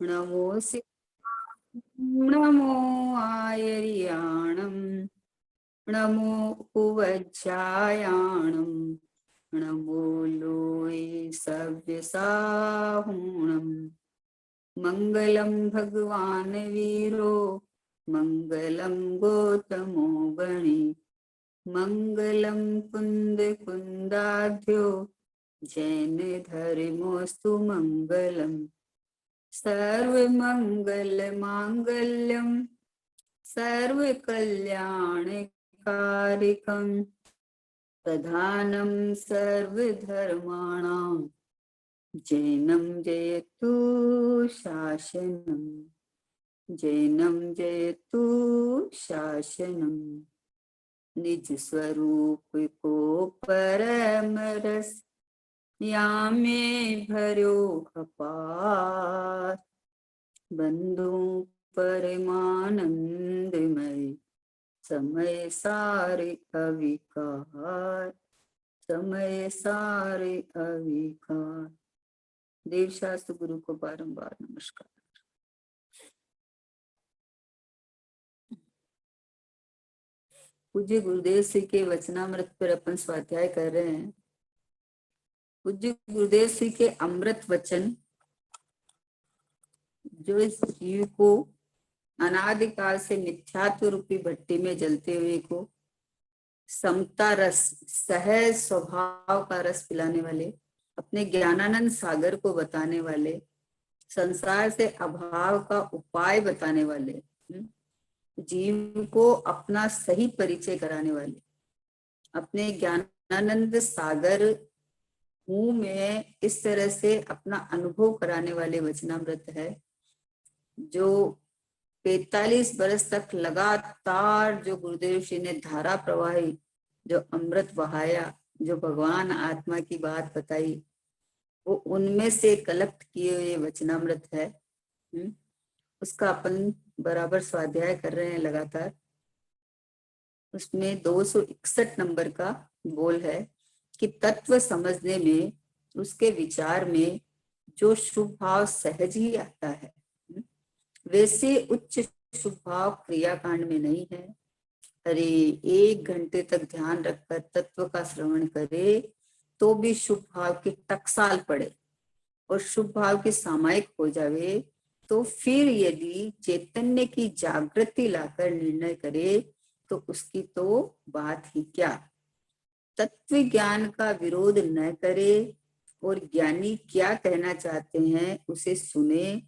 नमो नमो आयर्याणं नमो उवज्जायाणं नमो लोये सव्यसाहुणं मंगलम भगवान वीरो मंगलम गौतमो गणे मंगलम कुंद कुंदाध्यो जैन धर्मोस्तु मंगलम सर्वमंगल मांगल्यम सर्वकल्याणकारिकं प्रधानं सर्वधर्माणां जैनं जयतु शासनं जैनं जयतु शासनं निज स्वरूप को परम रस यामे भरो अपार बंधु परमानंदमय समय सारे अविकार समय सारे अविकार। देवशास्त्र गुरु को बारंबार नमस्कार। पूज्य गुरुदेव श्री के वचनामृत पर अपन स्वाध्याय कर रहे हैं। पूज्य गुरुदेव श्री के अमृत वचन जो इस जीव को अनादिकाल से मिथ्यात्व रूपी भट्टी में जलते हुए को समता रस सहज स्वभाव का रस पिलाने वाले, अपने ज्ञानानंद सागर को बताने वाले, संसार से अभाव का उपाय बताने वाले, जीव को अपना सही परिचय कराने वाले, अपने ज्ञानानंद सागर मुंह में इस तरह से अपना अनुभव कराने वाले वचनामृत है जो 45 बरस तक लगातार जो गुरुदेव श्री ने धारा प्रवाही जो अमृत बहाया, जो भगवान आत्मा की बात बताई, वो उनमें से कलेक्ट किए हुए वचनामृत है। उसका अपन बराबर स्वाध्याय कर रहे हैं लगातार। उसमें 261 नंबर का बोल है कि तत्व समझने में, उसके विचार में जो शुभ भाव सहज ही आता है, वैसे उच्च शुभ भाव क्रियाकांड में नहीं है। अरे 1 घंटे तक ध्यान रखकर तत्व का श्रवण करे तो भी शुभ भाव की टकसाल पड़े और शुभ भाव की सामायिक हो जावे, तो फिर यदि चैतन्य की जागृति लाकर निर्णय करे तो उसकी तो बात ही क्या। तत्व ज्ञान का विरोध न करे और ज्ञानी क्या कहना चाहते हैं उसे सुने,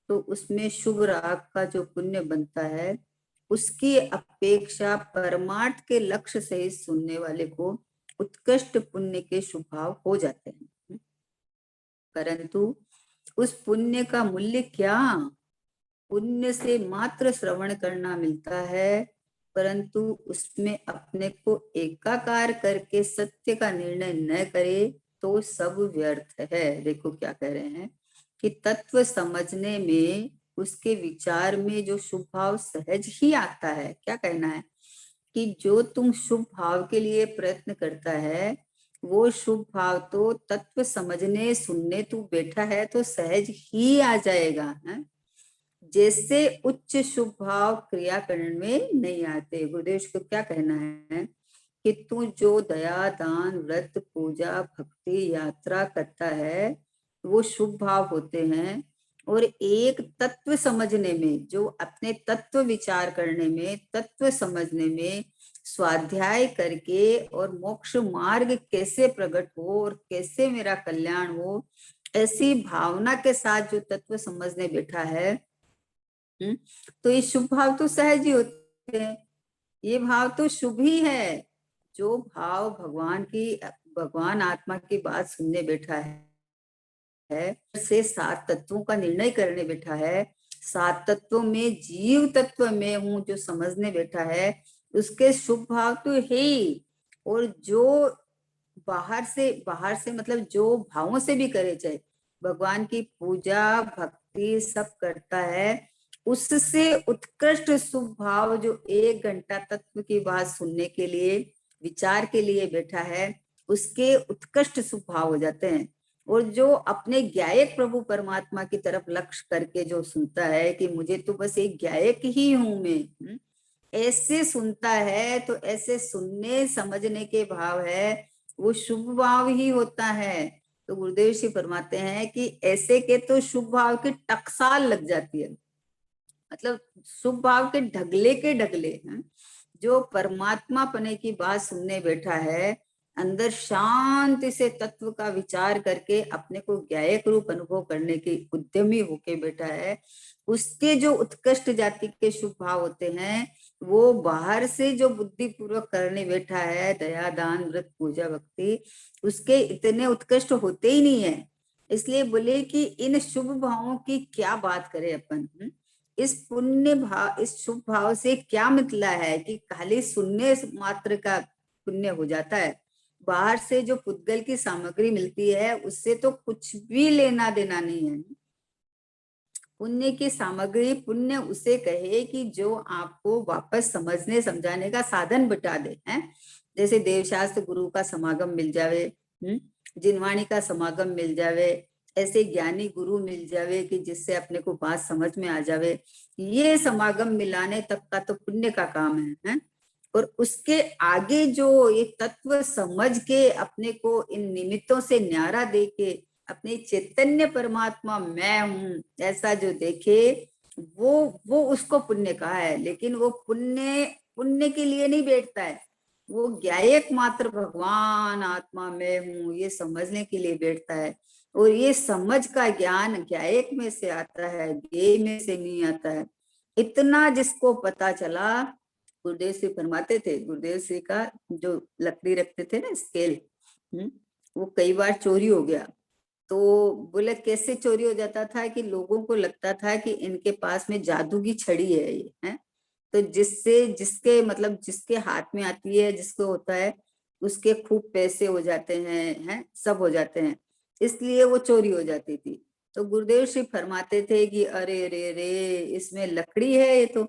तो उसमें शुभ राग का जो पुण्य बनता है उसकी अपेक्षा परमार्थ के लक्ष्य से सुनने वाले को उत्कृष्ट पुण्य के शुभ भाव हो जाते हैं। परंतु उस पुण्य का मूल्य क्या? पुण्य से मात्र श्रवण करना मिलता है, परंतु उसमें अपने को एकाकार करके सत्य का निर्णय न करे तो सब व्यर्थ है। देखो क्या कह रहे हैं कि तत्व समझने में, उसके विचार में जो शुभ भाव सहज ही आता है। क्या कहना है कि जो तुम शुभ भाव के लिए प्रयत्न करता है वो शुभ भाव तो तत्व समझने सुनने तू बैठा है तो सहज ही आ जाएगा है? जैसे उच्च शुभ भाव क्रियाकरण में नहीं आते। गुरुदेव को क्या कहना है कि तू जो दया दान व्रत पूजा भक्ति यात्रा करता है वो शुभ भाव होते हैं, और एक तत्व समझने में, जो अपने तत्व विचार करने में, तत्व समझने में, स्वाध्याय करके और मोक्ष मार्ग कैसे प्रकट हो और कैसे मेरा कल्याण हो, ऐसी भावना के साथ जो तत्व समझने बैठा है, तो ये शुभ भाव तो सहज ही होते हैं। ये भाव तो शुभ ही है। जो भाव भगवान आत्मा की बात सुनने बैठा है से 7 तत्वों का निर्णय करने बैठा है, 7 तत्वों में जीव तत्व में हूँ जो समझने बैठा है, उसके शुभ भाव तो है ही। और जो बाहर से मतलब जो भावों से भी करे, चाहे भगवान की पूजा भक्ति सब करता है, उससे उत्कृष्ट शुभ भाव जो 1 घंटा तत्व की बात सुनने के लिए विचार के लिए बैठा है, उसके उत्कृष्ट शुभ भाव हो जाते हैं। और जो अपने ज्ञायक प्रभु परमात्मा की तरफ लक्ष्य करके जो सुनता है कि मुझे तो बस एक ज्ञायक ही हूं मैं, ऐसे सुनता है, तो ऐसे सुनने समझने के भाव है, वो शुभ भाव ही होता है। तो गुरुदेव जी फरमाते हैं कि ऐसे के तो शुभ भाव की टकसाल लग जाती है, मतलब शुभ भाव के ढगले के ढगले हैं। जो परमात्मा पने की बात सुनने बैठा है, अंदर शांति से तत्व का विचार करके अपने को ज्ञायक रूप अनुभव करने की उद्यमी होके बैठा है, उसके जो उत्कृष्ट जाति के शुभ भाव होते हैं, वो बाहर से जो बुद्धि पूर्वक करने बैठा है, दया दान व्रत पूजा भक्ति, उसके इतने उत्कृष्ट होते ही नहीं है। इसलिए बोले कि इन शुभ भावों की क्या बात करें अपन। इस पुण्य भाव, इस शुभ भाव से क्या मितला है कि खाली सुनने मात्र का पुण्य हो जाता है, बाहर से जो पुद्गल की सामग्री मिलती है उससे तो कुछ भी लेना देना नहीं है। पुण्य की सामग्री, पुण्य उसे कहे कि जो आपको वापस समझने समझाने का साधन बता दे, हैं? जैसे देवशास्त्र गुरु का समागम मिल जावे, जिनवाणी का समागम मिल जावे, ऐसे ज्ञानी गुरु मिल जावे कि जिससे अपने को बात समझ में आ जावे, ये समागम मिलाने तक का तो पुण्य का काम है? और उसके आगे जो ये तत्व समझ के अपने को इन निमित्तों से न्यारा दे के अपने चैतन्य परमात्मा मैं हूं ऐसा जो देखे, वो उसको पुण्य कहा है। लेकिन वो पुण्य पुण्य के लिए नहीं बैठता है, वो ज्ञायक मात्र भगवान आत्मा मैं हूं ये समझने के लिए बैठता है। और ये समझ का ज्ञान ज्ञायक में से आता है, ज्ञेय में से नहीं आता है। इतना जिसको पता चला, गुरुदेव श्री फरमाते थे, गुरुदेव श्री का जो लकड़ी रखते थे ना स्केल, वो कई बार चोरी हो गया। तो बोले कैसे चोरी हो जाता था कि लोगों को लगता था कि इनके पास में जादू की छड़ी है ये, है? तो जिससे जिसके मतलब जिसके हाथ में आती है, जिसको होता है, उसके खूब पैसे हो जाते हैं, सब हो जाते हैं, इसलिए वो चोरी हो जाती थी। तो गुरुदेव श्री फरमाते थे कि अरे रे रे इसमें लकड़ी है ये तो।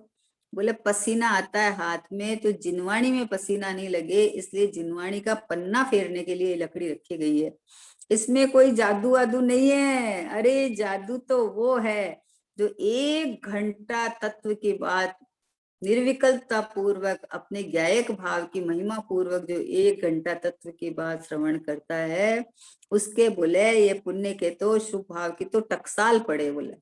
बोले पसीना आता है हाथ में तो जिनवाणी में पसीना नहीं लगे, इसलिए जिनवाणी का पन्ना फेरने के लिए लकड़ी रखी गई है, इसमें कोई जादू वादू नहीं है। अरे जादू तो वो है जो 1 घंटा तत्व की बात निर्विकल्पता पूर्वक अपने ज्ञायक भाव की महिमा पूर्वक जो 1 घंटा तत्व की बात श्रवण करता है, उसके बोले ये पुण्य के तो शुभ भाव की तो टकसाल पड़े बोले।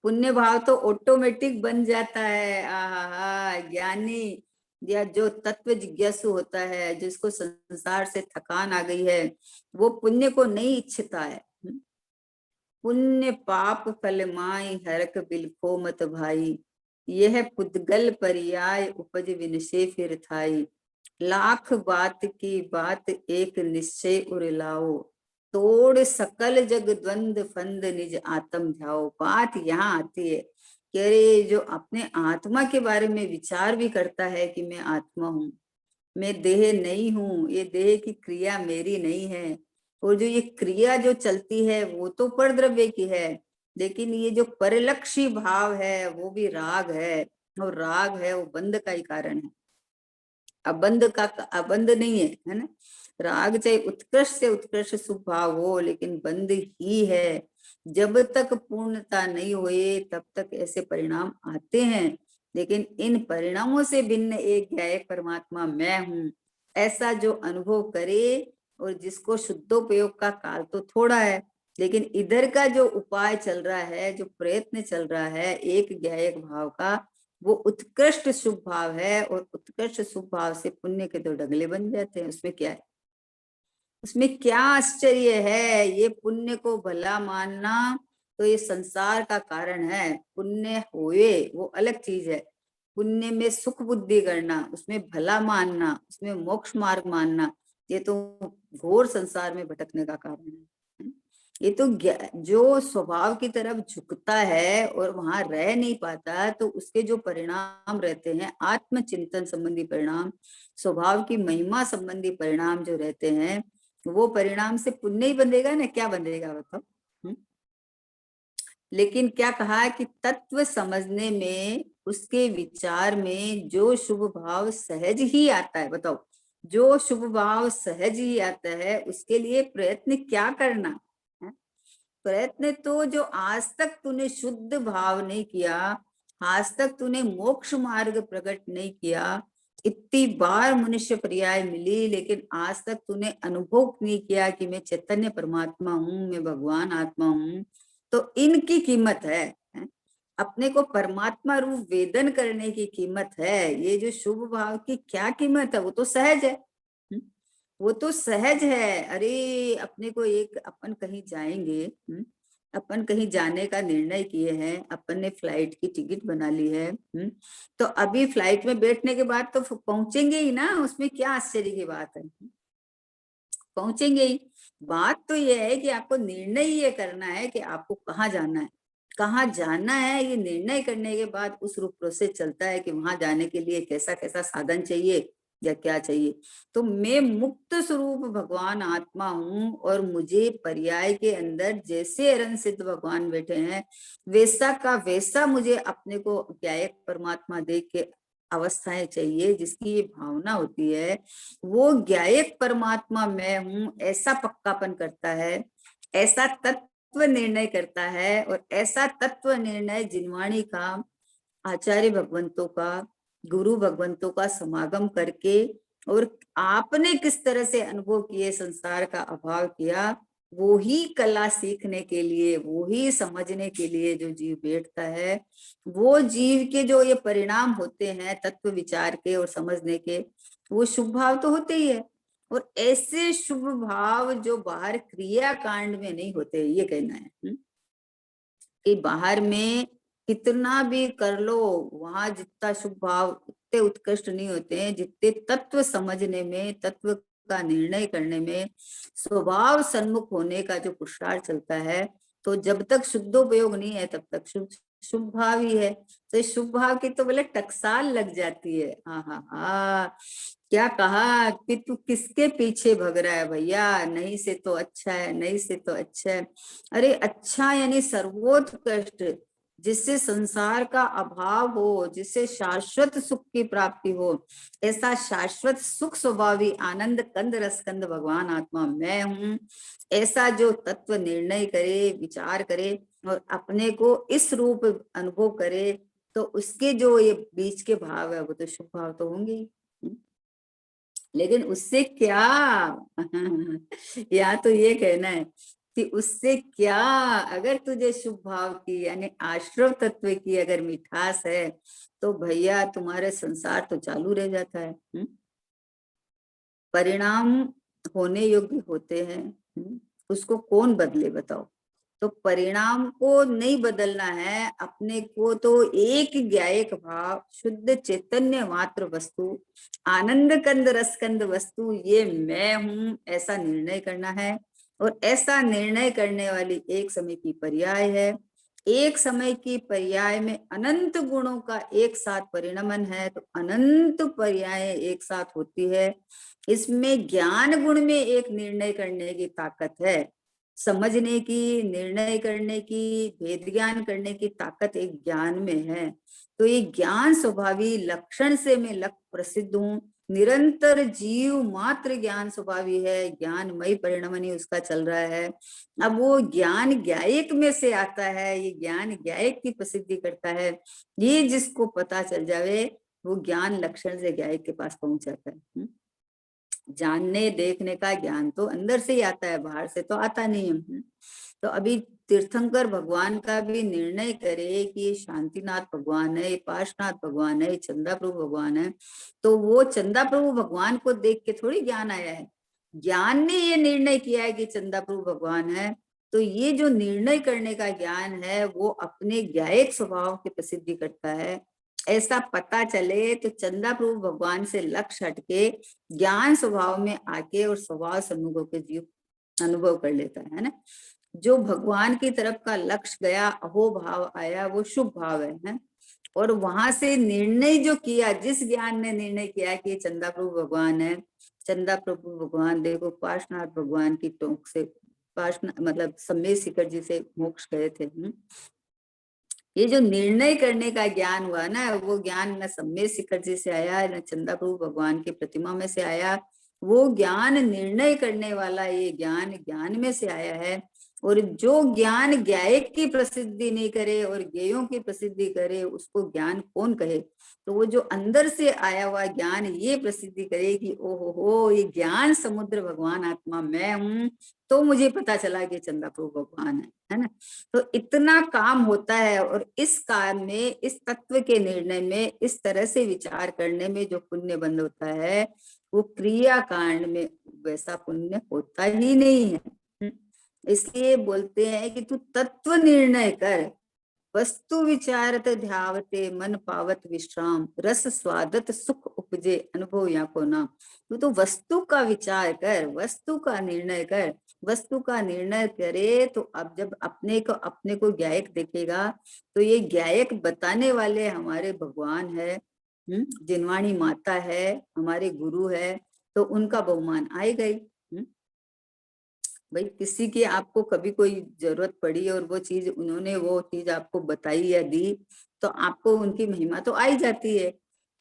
पुण्य भाव तो ऑटोमेटिक बन जाता है। आहा ज्ञानी या जो तत्व जिज्ञासु होता है, जिसको संसार से थकान आ गई है, वो पुण्य को नहीं इच्छता है। पुण्य पाप फल माई हरक बिलखो मत भाई, यह पुद्गल पर्याय उपज विनसे फिर थाई, लाख बात की बात एक निश्चय उरलाओ, तोड़ सकल जग द्वंद फंद निज आत्म ध्याओ। बात यहाँ आती है कि अरे जो अपने आत्मा के बारे में विचार भी करता है कि मैं आत्मा हूँ, मैं देह नहीं हूँ, ये देह की क्रिया मेरी नहीं है, और जो ये क्रिया जो चलती है वो तो परद्रव्य की है, लेकिन ये जो परिलक्षी भाव है वो भी राग है, और राग है वो बंध का ही कारण है, अबंध का अबंध नहीं है ना। राग चाहे उत्कृष्ट से उत्कृष्ट शुभ भाव हो, लेकिन बंध ही है। जब तक पूर्णता नहीं हुए तब तक ऐसे परिणाम आते हैं, लेकिन इन परिणामों से भिन्न एक ज्ञायक परमात्मा मैं हूँ ऐसा जो अनुभव करे, और जिसको शुद्धोपयोग का काल तो थोड़ा है, लेकिन इधर का जो उपाय चल रहा है, जो प्रयत्न चल रहा है एक ज्ञायक भाव का, वो उत्कृष्ट शुभ भाव है। और उत्कृष्ट शुभ भाव से पुण्य के तो डगले बन जाते हैं। उसमें क्या है, उसमें क्या आश्चर्य है। ये पुण्य को भला मानना तो ये संसार का कारण है, पुण्य होए वो अलग चीज है। पुण्य में सुख बुद्धि करना, उसमें भला मानना, उसमें मोक्ष मार्ग मानना, ये तो घोर संसार में भटकने का कारण है। ये तो जो स्वभाव की तरफ झुकता है और वहां रह नहीं पाता, तो उसके जो परिणाम रहते हैं, आत्मचिंतन संबंधी परिणाम, स्वभाव की महिमा संबंधी परिणाम जो रहते हैं, वो परिणाम से पुण्य ही बंधेगा ना, क्या बंधेगा बताओ। लेकिन क्या कहा कि तत्व समझने में, उसके विचार में जो शुभ भाव सहज ही आता है, बताओ जो शुभ भाव सहज ही आता है उसके लिए प्रयत्न क्या करना है? प्रयत्न तो जो आज तक तूने शुद्ध भाव नहीं किया, आज तक तूने मोक्ष मार्ग प्रकट नहीं किया, इतनी बार मनुष्य पर्याय मिली लेकिन आज तक तूने अनुभव नहीं किया कि मैं चैतन्य परमात्मा हूँ, मैं भगवान आत्मा हूँ, तो इनकी कीमत है? अपने को परमात्मा रूप वेदन करने की कीमत है। ये जो शुभ भाव की क्या कीमत है? वो तो सहज है। वो तो सहज है। अरे अपने को एक अपन कहीं जाएंगे, अपन कहीं जाने का निर्णय किए हैं, अपन ने फ्लाइट की टिकट बना ली है, तो अभी फ्लाइट में बैठने के बाद तो पहुंचेंगे ही ना, उसमें क्या आश्चर्य की बात है? पहुंचेंगे ही। बात तो ये है कि आपको निर्णय ये करना है कि आपको कहाँ जाना है, कहाँ जाना है। ये निर्णय करने के बाद उस रूप प्रोसेस चलता है कि वहां जाने के लिए कैसा कैसा साधन चाहिए या क्या चाहिए। तो मैं मुक्त स्वरूप भगवान आत्मा हूँ और मुझे पर्याय के अंदर जैसे अरन सिद्ध भगवान बैठे हैं वैसा का वैसा मुझे अपने को क्या एक परमात्मा देख के अवस्थाएं चाहिए, जिसकी ये भावना होती है वो ज्ञायक परमात्मा मैं हूँ ऐसा पक्कापन करता है, ऐसा तत्व निर्णय करता है। और ऐसा तत्व निर्णय जिनवाणी का, आचार्य भगवंतों का, गुरु भगवंतों का समागम करके और आपने किस तरह से अनुभव किए, संसार का अभाव किया, वो ही कला सीखने के लिए, वो ही समझने के लिए जो जीव बैठता है, वो जीव के जो ये परिणाम होते हैं तत्व विचार के और समझने के, वो शुभ भाव तो होते ही है। और ऐसे शुभ भाव जो बाहर क्रिया कांड में नहीं होते, ये कहना है कि बाहर में कितना भी कर लो, वहां जितना शुभ भाव उतने उत्कृष्ट नहीं होते हैं जितने तत्व समझने में, तत्व का निर्णय करने में, स्वभाव सन्मुख होने का जो पुरुषार्थ चलता है। तो जब तक शुद्धोपयोग नहीं है तब तक शुभ शुभ भाव ही है। तो इस शुभ भाव की तो बोले टकसाल लग जाती है। हाँ हाँ हाँ, क्या कहा कि तू किसके पीछे भग रहा है भैया, नहीं से तो अच्छा है, नहीं से तो अच्छा है। अरे अच्छा यानी सर्वोत्कृष्ट, जिससे संसार का अभाव हो, जिससे शाश्वत सुख की प्राप्ति हो, ऐसा शाश्वत सुख स्वभावी आनंद कंद रसकंद भगवान आत्मा मैं हूँ, ऐसा जो तत्व निर्णय करे, विचार करे और अपने को इस रूप अनुभव करे, तो उसके जो ये बीच के भाव है वो तो शुभ भाव तो होंगे ही। लेकिन उससे क्या या तो ये कहना है कि उससे क्या, अगर तुझे शुभ भाव की यानी आश्रव तत्व की अगर मिठास है तो भैया तुम्हारे संसार तो चालू रह जाता है। परिणाम होने योग्य होते हैं, उसको कौन बदले बताओ? तो परिणाम को नहीं बदलना है, अपने को तो एक ज्ञायक भाव, शुद्ध चैतन्य मात्र वस्तु, आनंद कंद रसकंद वस्तु ये मैं हूं, ऐसा निर्णय करना है। और ऐसा निर्णय करने वाली एक समय की पर्याय है। एक समय की पर्याय में अनंत गुणों का एक साथ परिणमन है, तो अनंत पर्याय एक साथ होती है। इसमें ज्ञान गुण में एक निर्णय करने की ताकत है, समझने की, निर्णय करने की, भेद ज्ञान करने की ताकत एक ज्ञान में है। तो ये ज्ञान स्वभावी लक्षण से मैं लक प्रसिद्ध हूँ, निरंतर जीव मात्र ज्ञान स्वभावी है, ज्ञानमय परिणमन ही उसका चल रहा है। अब वो ज्ञान ज्ञायक में से आता है, ये ज्ञान ज्ञायक की प्रसिद्धि करता है। ये जिसको पता चल जावे वो ज्ञान लक्षण से ज्ञायक के पास पहुंच जाता है। जानने देखने का ज्ञान तो अंदर से ही आता है, बाहर से तो आता नहीं है। तो अभी तीर्थंकर भगवान का भी निर्णय करे कि ये शांतिनाथ भगवान है, ये पार्शनाथ भगवान है, ये चंदा प्रभु भगवान है, तो वो चंदा प्रभु भगवान को देख के थोड़ी ज्ञान आया है। ज्ञान ने ये निर्णय किया है कि चंदा प्रभु भगवान है। तो ये जो निर्णय करने का ज्ञान है वो अपने ज्ञायक स्वभाव की प्रसिद्धि करता है। ऐसा पता चले तो चंदा प्रभु भगवान से लक्ष्य हटके ज्ञान स्वभाव में आके और स्वभाव सन्मुख के जीव अनुभव कर लेता है ना। जो भगवान की तरफ का लक्ष्य गया, अहो भाव आया, वो शुभ भाव है। और वहां से निर्णय जो किया, जिस ज्ञान ने निर्णय किया कि चंदा प्रभु भगवान है, चंदा प्रभु भगवान देखो पार्शनाथ भगवान की टोंक से, पार्शनाथ मतलब सम्मेद शिखर जी से मोक्ष गए थे। ये जो निर्णय करने का ज्ञान हुआ ना, वो ज्ञान न सम्य शिखर जी से आया, न चंदा प्रभु भगवान की प्रतिमा में से आया। वो ज्ञान निर्णय करने वाला ये ज्ञान ज्ञान में से आया है। और जो ज्ञान ज्ञायक की प्रसिद्धि नहीं करे और ज्ञेयों की प्रसिद्धि करे, उसको ज्ञान कौन कहे? तो वो जो अंदर से आया हुआ ज्ञान ये प्रसिद्धि करे कि ओहो हो, ये ज्ञान समुद्र भगवान आत्मा मैं हूँ, तो मुझे पता चला कि चंदा प्रभु भगवान है ना। तो इतना काम होता है। और इस काम में, इस तत्व के निर्णय में, इस तरह से विचार करने में जो पुण्य बंध होता है, वो क्रिया कांड में वैसा पुण्य होता ही नहीं है। इसलिए बोलते हैं कि तू तत्व निर्णय कर, वस्तु विचारत ध्यावते मन पावत विश्राम, रस स्वादत सुख उपजे अनुभव या को नाम। तो वस्तु का विचार कर, वस्तु का निर्णय कर। वस्तु का निर्णय करे तो अब जब अपने को ज्ञायक देखेगा, तो ये ज्ञायक बताने वाले हमारे भगवान है, जिनवाणी माता है, हमारे गुरु है, तो उनका बहुमान आएगा ही। भाई किसी की आपको कभी कोई जरूरत पड़ी और वो चीज उन्होंने वो चीज आपको बताई या दी, तो आपको उनकी महिमा तो आ ही जाती है।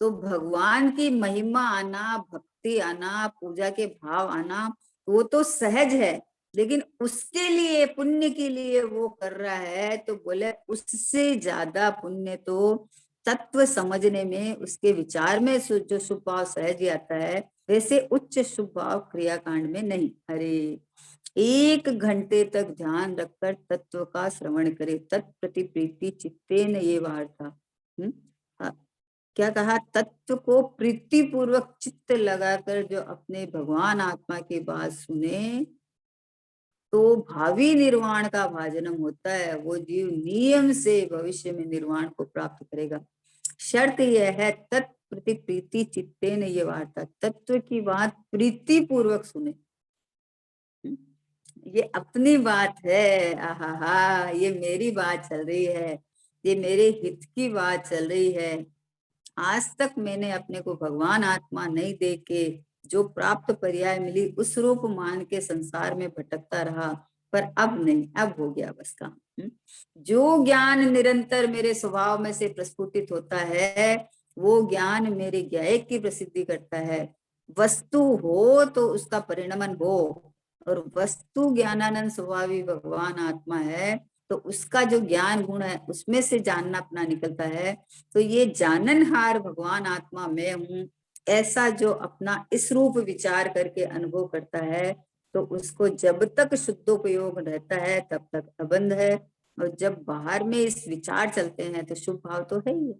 तो भगवान की महिमा आना, भक्ति आना, पूजा के भाव आना, वो तो सहज है। लेकिन उसके लिए, पुण्य के लिए वो कर रहा है, तो बोले उससे ज्यादा पुण्य तो तत्व समझने में, उसके विचार में जो शुभ भाव सहज आता है, वैसे उच्च शुभ भाव क्रियाकांड में नहीं। अरे 1 घंटे तक ध्यान रखकर तत्व का श्रवण करे, तत्प्रति प्रीति चित्तेन ये वार्ता। क्या कहा? तत्व को प्रीति पूर्वक चित्त लगाकर जो अपने भगवान आत्मा की बात सुने, तो भावी निर्वाण का भाजनम होता है। वो जीव नियम से भविष्य में निर्वाण को प्राप्त करेगा। शर्त यह है तत्प्रति प्रीति चित्तेन ये वार्ता, तत्व की बात प्रीति पूर्वक सुने। ये अपनी बात है, आहा, ये मेरी बात चल रही है, ये मेरे हित की बात चल रही है। आज तक मैंने अपने को भगवान आत्मा नहीं देख के जो प्राप्त पर्याय मिली उस रूप मान के संसार में भटकता रहा, पर अब नहीं, अब हो गया बस काम। जो ज्ञान निरंतर मेरे स्वभाव में से प्रस्फुटित होता है, वो ज्ञान मेरे ज्ञायक की प्रसिद्धि करता है। वस्तु हो तो उसका परिणमन हो, और वस्तु ज्ञानानंद स्वभावी भगवान आत्मा है, तो उसका जो ज्ञान गुण है उसमें से जानना अपना निकलता है। तो ये जाननहार भगवान आत्मा मैं हूँ, ऐसा जो अपना इस रूप विचार करके अनुभव करता है, तो उसको जब तक शुद्धोपयोग रहता है तब तक अबंध है। और जब बाहर में इस विचार चलते हैं तो शुभ भाव तो है ही।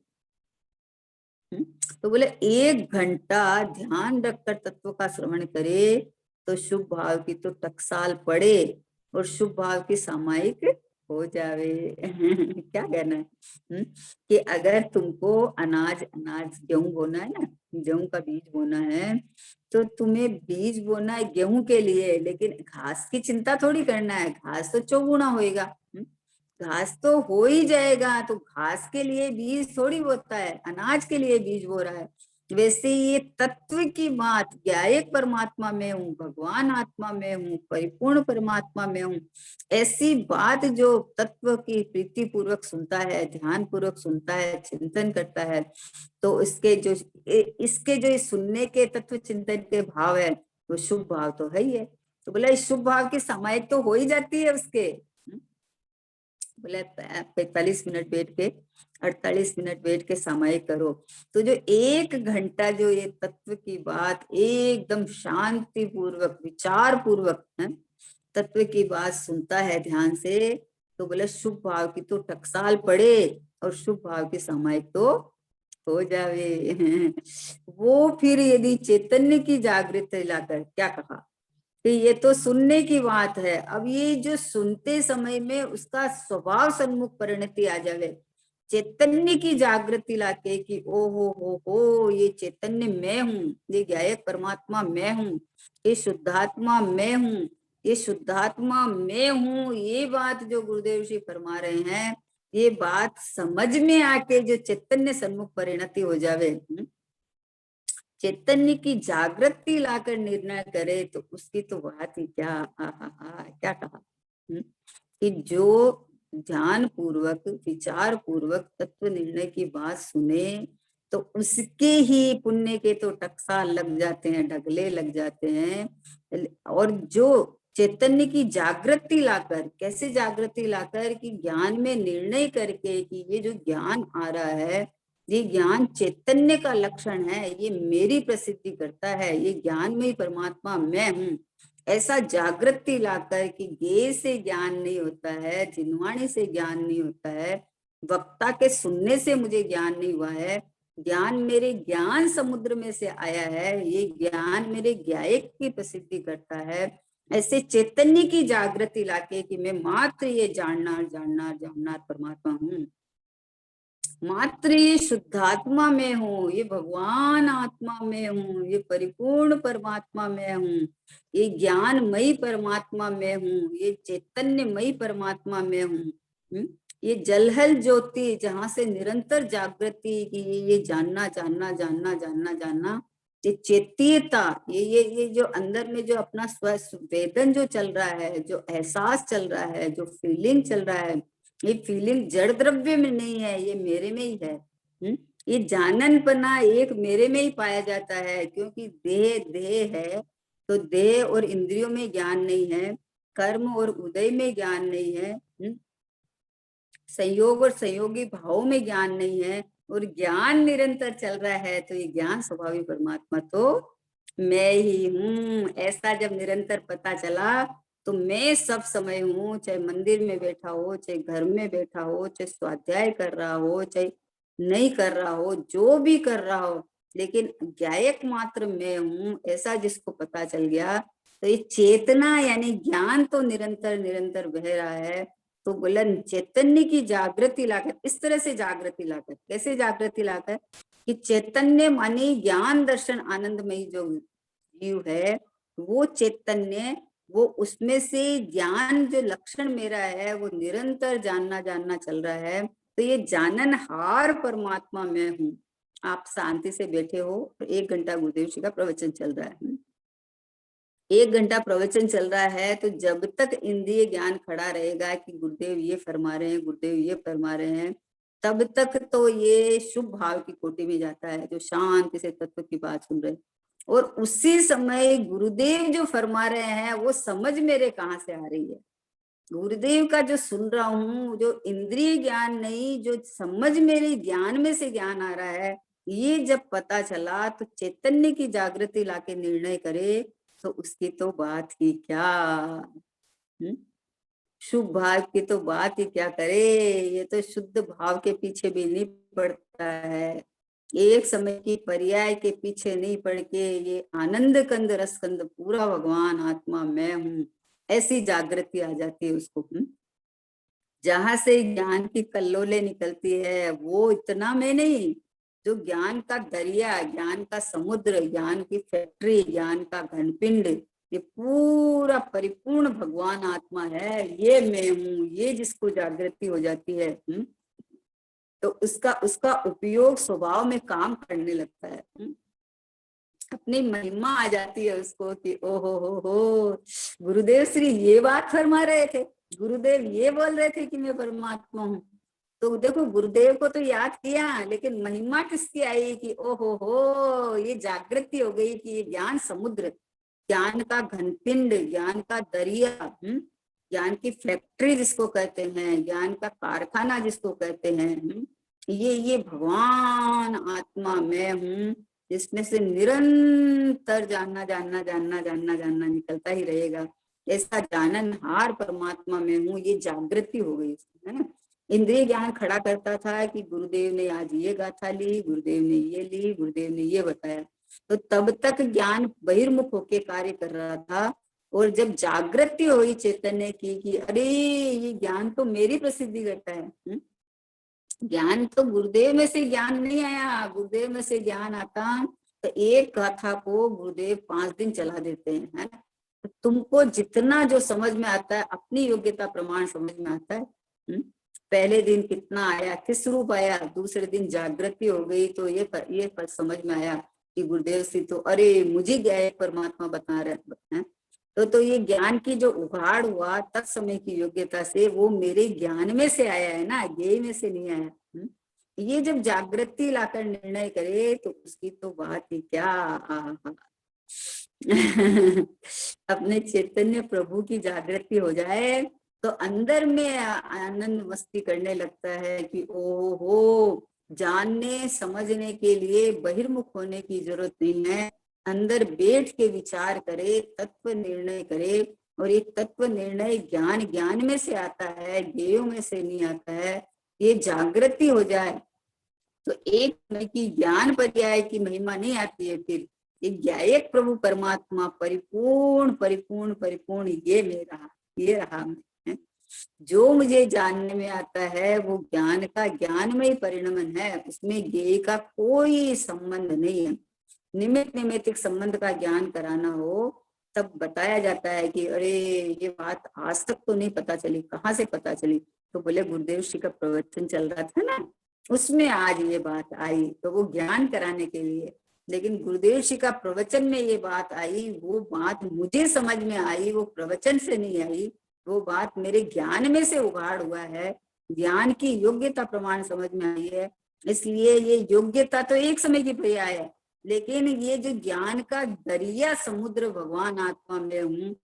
तो बोले 1 घंटा ध्यान रखकर तत्व का श्रवण करे, तो शुभ भाव की तो टकसाल पड़े और शुभ भाव की सामायिक हो जावे। क्या कहना है? कि अगर तुमको अनाज अनाज गेहूं बोना है ना, गेहूं का बीज बोना है, तो तुम्हें बीज बोना है गेहूं के लिए, लेकिन घास की चिंता थोड़ी करना है, घास तो चौगुना होएगा। घास तो हो ही जाएगा, तो घास के लिए बीज थोड़ी बोता है, अनाज के लिए बीज बो रहा है। वैसे ये तत्व की बात, ज्ञायक परमात्मा में हूँ, भगवान आत्मा में हूँ, परिपूर्ण परमात्मा में हूँ, ऐसी बात जो तत्व की प्रीति पूर्वक सुनता है, ध्यान पूर्वक सुनता है, चिंतन करता है, तो इसके जो सुनने के तत्व चिंतन के भाव है, वो शुभ भाव तो है ही है। तो बोला इस शुभ भाव की समायिक तो हो ही जाती है उसके। बोले 45 मिनट बैठ के, 48 मिनट बैठ के सामायिक करो, तो जो 1 घंटा जो ये तत्व की बात एकदम शांति पूर्वक विचार पूर्वक तत्व की बात सुनता है ध्यान से, तो बोले शुभ भाव की तो टकसाल पड़े और शुभ भाव की सामायिक तो हो जावे। वो फिर यदि चैतन्य की जागृति लाकर, क्या कहा कि ये तो सुनने की बात है, अब ये जो सुनते समय में उसका स्वभाव सन्मुख परिणति आ जावे, चैतन्य की जागृति लाके कि ओ हो ये चैतन्य मैं हूँ, ये ज्ञायक परमात्मा मैं हूँ, ये शुद्धात्मा मैं हूँ, ये शुद्धात्मा मैं हूँ, ये बात जो गुरुदेव जी फरमा रहे हैं, ये बात समझ में आके जो चैतन्य सन्मुख परिणति हो जावे, चैतन्य की जागृति लाकर निर्णय करे, तो उसकी तो बात ही क्या। क्या कहा कि जो ध्यान पूर्वक विचार पूर्वक तत्व निर्णय की बात सुने तो उसके ही पुण्य के तो टकसाल लग जाते हैं, ढगले लग जाते हैं। और जो चैतन्य की जागृति लाकर, कैसे जागृति लाकर कि ज्ञान में निर्णय करके कि ये जो ज्ञान आ रहा है ये ज्ञान चैतन्य का लक्षण है, ये मेरी प्रसिद्धि करता है, ये ज्ञान में ही परमात्मा मैं हूँ, ऐसा जागृति लाकर कि गे से ज्ञान नहीं होता है, जिनवाणी से ज्ञान नहीं होता है, वक्ता के सुनने से मुझे ज्ञान नहीं हुआ है, ज्ञान मेरे ज्ञान समुद्र में से आया है, ये ज्ञान मेरे ज्ञायक की प्रसिद्धि करता है। ऐसे चैतन्य की जागृति लाके कि मैं मात्र ये जानना जानना जानना परमात्मा हूँ, मात्र ये शुद्धात्मा में हूँ, ये भगवान आत्मा में हूँ, ये परिपूर्ण परमात्मा में हूँ, ये ज्ञानमयी परमात्मा में हूँ, ये चैतन्यमयी परमात्मा में हूँ। ये जलहल ज्योति जहाँ से निरंतर जागृति की ये जानना जानना जानना जानना जानना, ये चेतीयता, ये जो अंदर में जो अपना वेदन जो चल रहा है, जो एहसास चल रहा है, जो फीलिंग चल रहा है, ये फीलिंग जड़ द्रव्य में नहीं है, ये मेरे में ही है। ये जाननपना एक मेरे में ही पाया जाता है, क्योंकि देह देह है तो देह और इंद्रियों में ज्ञान नहीं है, कर्म और उदय में ज्ञान नहीं है, संयोग और संयोगी भाव में ज्ञान नहीं है, और ज्ञान निरंतर चल रहा है, तो ये ज्ञान स्वभावी परमात्मा तो मैं ही हूँ। ऐसा जब निरंतर पता चला तो मैं सब समय हूँ, चाहे मंदिर में बैठा हो, चाहे घर में बैठा हो, चाहे स्वाध्याय कर रहा हो, चाहे नहीं कर रहा हो, जो भी कर रहा हो, लेकिन ज्ञायक मात्र मैं हूँ, ऐसा जिसको पता चल गया तो ये चेतना यानी ज्ञान तो निरंतर निरंतर बह रहा है। तो बुलंद चैतन्य की जागृति लाकर, इस तरह से जागृति लाकर, कैसे जागृति लाकर कि चैतन्य माने ज्ञान दर्शन आनंदमयी जो जीव है, वो चैतन्य, वो उसमें से ज्ञान जो लक्षण मेरा है वो निरंतर जानना जानना चल रहा है। तो ये जाननहार परमात्मा मैं हूँ। आप शांति से बैठे हो, 1 घंटा गुरुदेव जी का प्रवचन चल रहा है, 1 घंटा प्रवचन चल रहा है, तो जब तक इंद्रिय ज्ञान खड़ा रहेगा कि गुरुदेव ये फरमा रहे हैं, गुरुदेव ये फरमा रहे हैं, तब तक तो ये शुभ भाव की कोटि में जाता है, जो शांति से तत्व की बात सुन रहे। और उसी समय गुरुदेव जो फरमा रहे हैं वो समझ मेरे कहाँ से आ रही है, गुरुदेव का जो सुन रहा हूँ, जो इंद्रिय ज्ञान नहीं, जो समझ मेरे ज्ञान में से ज्ञान आ रहा है, ये जब पता चला तो चैतन्य की जागृति लाके निर्णय करे तो उसकी तो बात ही क्या, शुभ भाव की तो बात ही क्या करे। ये तो शुद्ध भाव के पीछे भी नहीं पड़ता है, एक समय की पर्याय के पीछे नहीं पड़ के ये आनंद कंद रस कंद पूरा भगवान आत्मा मैं हूँ, ऐसी जागृति आ जाती है उसको। जहां से ज्ञान की कल्लोले निकलती है वो इतना में नहीं, जो ज्ञान का दरिया, ज्ञान का समुद्र, ज्ञान की फैक्ट्री, ज्ञान का घनपिंड, ये पूरा परिपूर्ण भगवान आत्मा है, ये मैं हूँ, ये जिसको जागृति हो जाती है, तो उसका उसका उपयोग स्वभाव में काम करने लगता है। अपनी महिमा आ जाती है उसको कि ओ हो, गुरुदेव श्री ये बात फरमा रहे थे, गुरुदेव ये बोल रहे थे कि मैं परमात्मा हूँ। तो देखो गुरुदेव को तो याद किया, लेकिन महिमा किसकी आई कि ओ हो, ये जागृति हो गई कि ये ज्ञान समुद्र, ज्ञान का घनपिंड, ज्ञान का दरिया, ज्ञान की फैक्ट्री जिसको कहते हैं, ज्ञान का कारखाना जिसको कहते हैं, ये भगवान आत्मा मैं हूँ, जिसमें से निरंतर जानना जानना जानना जानना जानना निकलता ही रहेगा। ऐसा जाननहार परमात्मा में हूँ, ये जागृति हो गई, है ना। इंद्रिय ज्ञान खड़ा करता था कि गुरुदेव ने आज ये गाथा ली, गुरुदेव ने ये ली, गुरुदेव ने ये बताया, तो तब तक ज्ञान बहिर्मुख होके कार्य कर रहा था। और जब जागृति हुई चैतन्य की कि अरे ये ज्ञान तो मेरी प्रसिद्धि करता है, ज्ञान तो गुरुदेव में से ज्ञान नहीं आया, गुरुदेव में से ज्ञान आता तो एक गाथा को गुरुदेव 5 दिन चला देते हैं, है ना। तो तुमको जितना जो समझ में आता है, अपनी योग्यता प्रमाण समझ में आता है। पहले दिन कितना आया, किस रूप आया, दूसरे दिन जागृति हो गई तो ये समझ में आया कि गुरुदेव से तो अरे मुझे गए परमात्मा बता रहे हैं। तो ये ज्ञान की जो उघाड़ हुआ तत्समय की योग्यता से, वो मेरे ज्ञान में से आया है ना, ज्ञेय में से नहीं आया। ये जब जागृति लाकर निर्णय करे तो उसकी तो बात ही क्या। आहा। अपने चैतन्य प्रभु की जागृति हो जाए तो अंदर में आनंद मस्ती करने लगता है कि ओ हो, जानने समझने के लिए बहिर्मुख होने की जरूरत नहीं है, अंदर बैठ के विचार करे, तत्व निर्णय करे। और ये तत्व निर्णय ज्ञान में से आता है, ज्ञेयों में से नहीं आता है। ये जागृति हो जाए तो एक समय की ज्ञान पर्याय की महिमा नहीं आती है। फिर एक ज्ञायक प्रभु परमात्मा परिपूर्ण परिपूर्ण परिपूर्ण ये रहा मैं। जो मुझे जानने में आता है वो ज्ञान का ज्ञान में ही परिणमन है, उसमें ज्ञेय का कोई संबंध नहीं है। निमित्त निमित्तिक संबंध का ज्ञान कराना हो तब बताया जाता है कि अरे ये बात आज तक तो नहीं पता चली, कहाँ से पता चली? तो बोले गुरुदेव श्री का प्रवचन चल रहा था ना, उसमें आज ये बात आई, तो वो ज्ञान कराने के लिए। लेकिन गुरुदेव श्री का प्रवचन में ये बात आई, वो बात मुझे समझ में आई, वो प्रवचन से नहीं आई, वो बात मेरे ज्ञान में से उगाड़ हुआ है, ज्ञान की योग्यता प्रमाण समझ में आई है। इसलिए ये योग्यता तो एक समय की पर्याय है, लेकिन ये जो ज्ञान का दरिया समुद्र भगवान आत्मा में हूँ,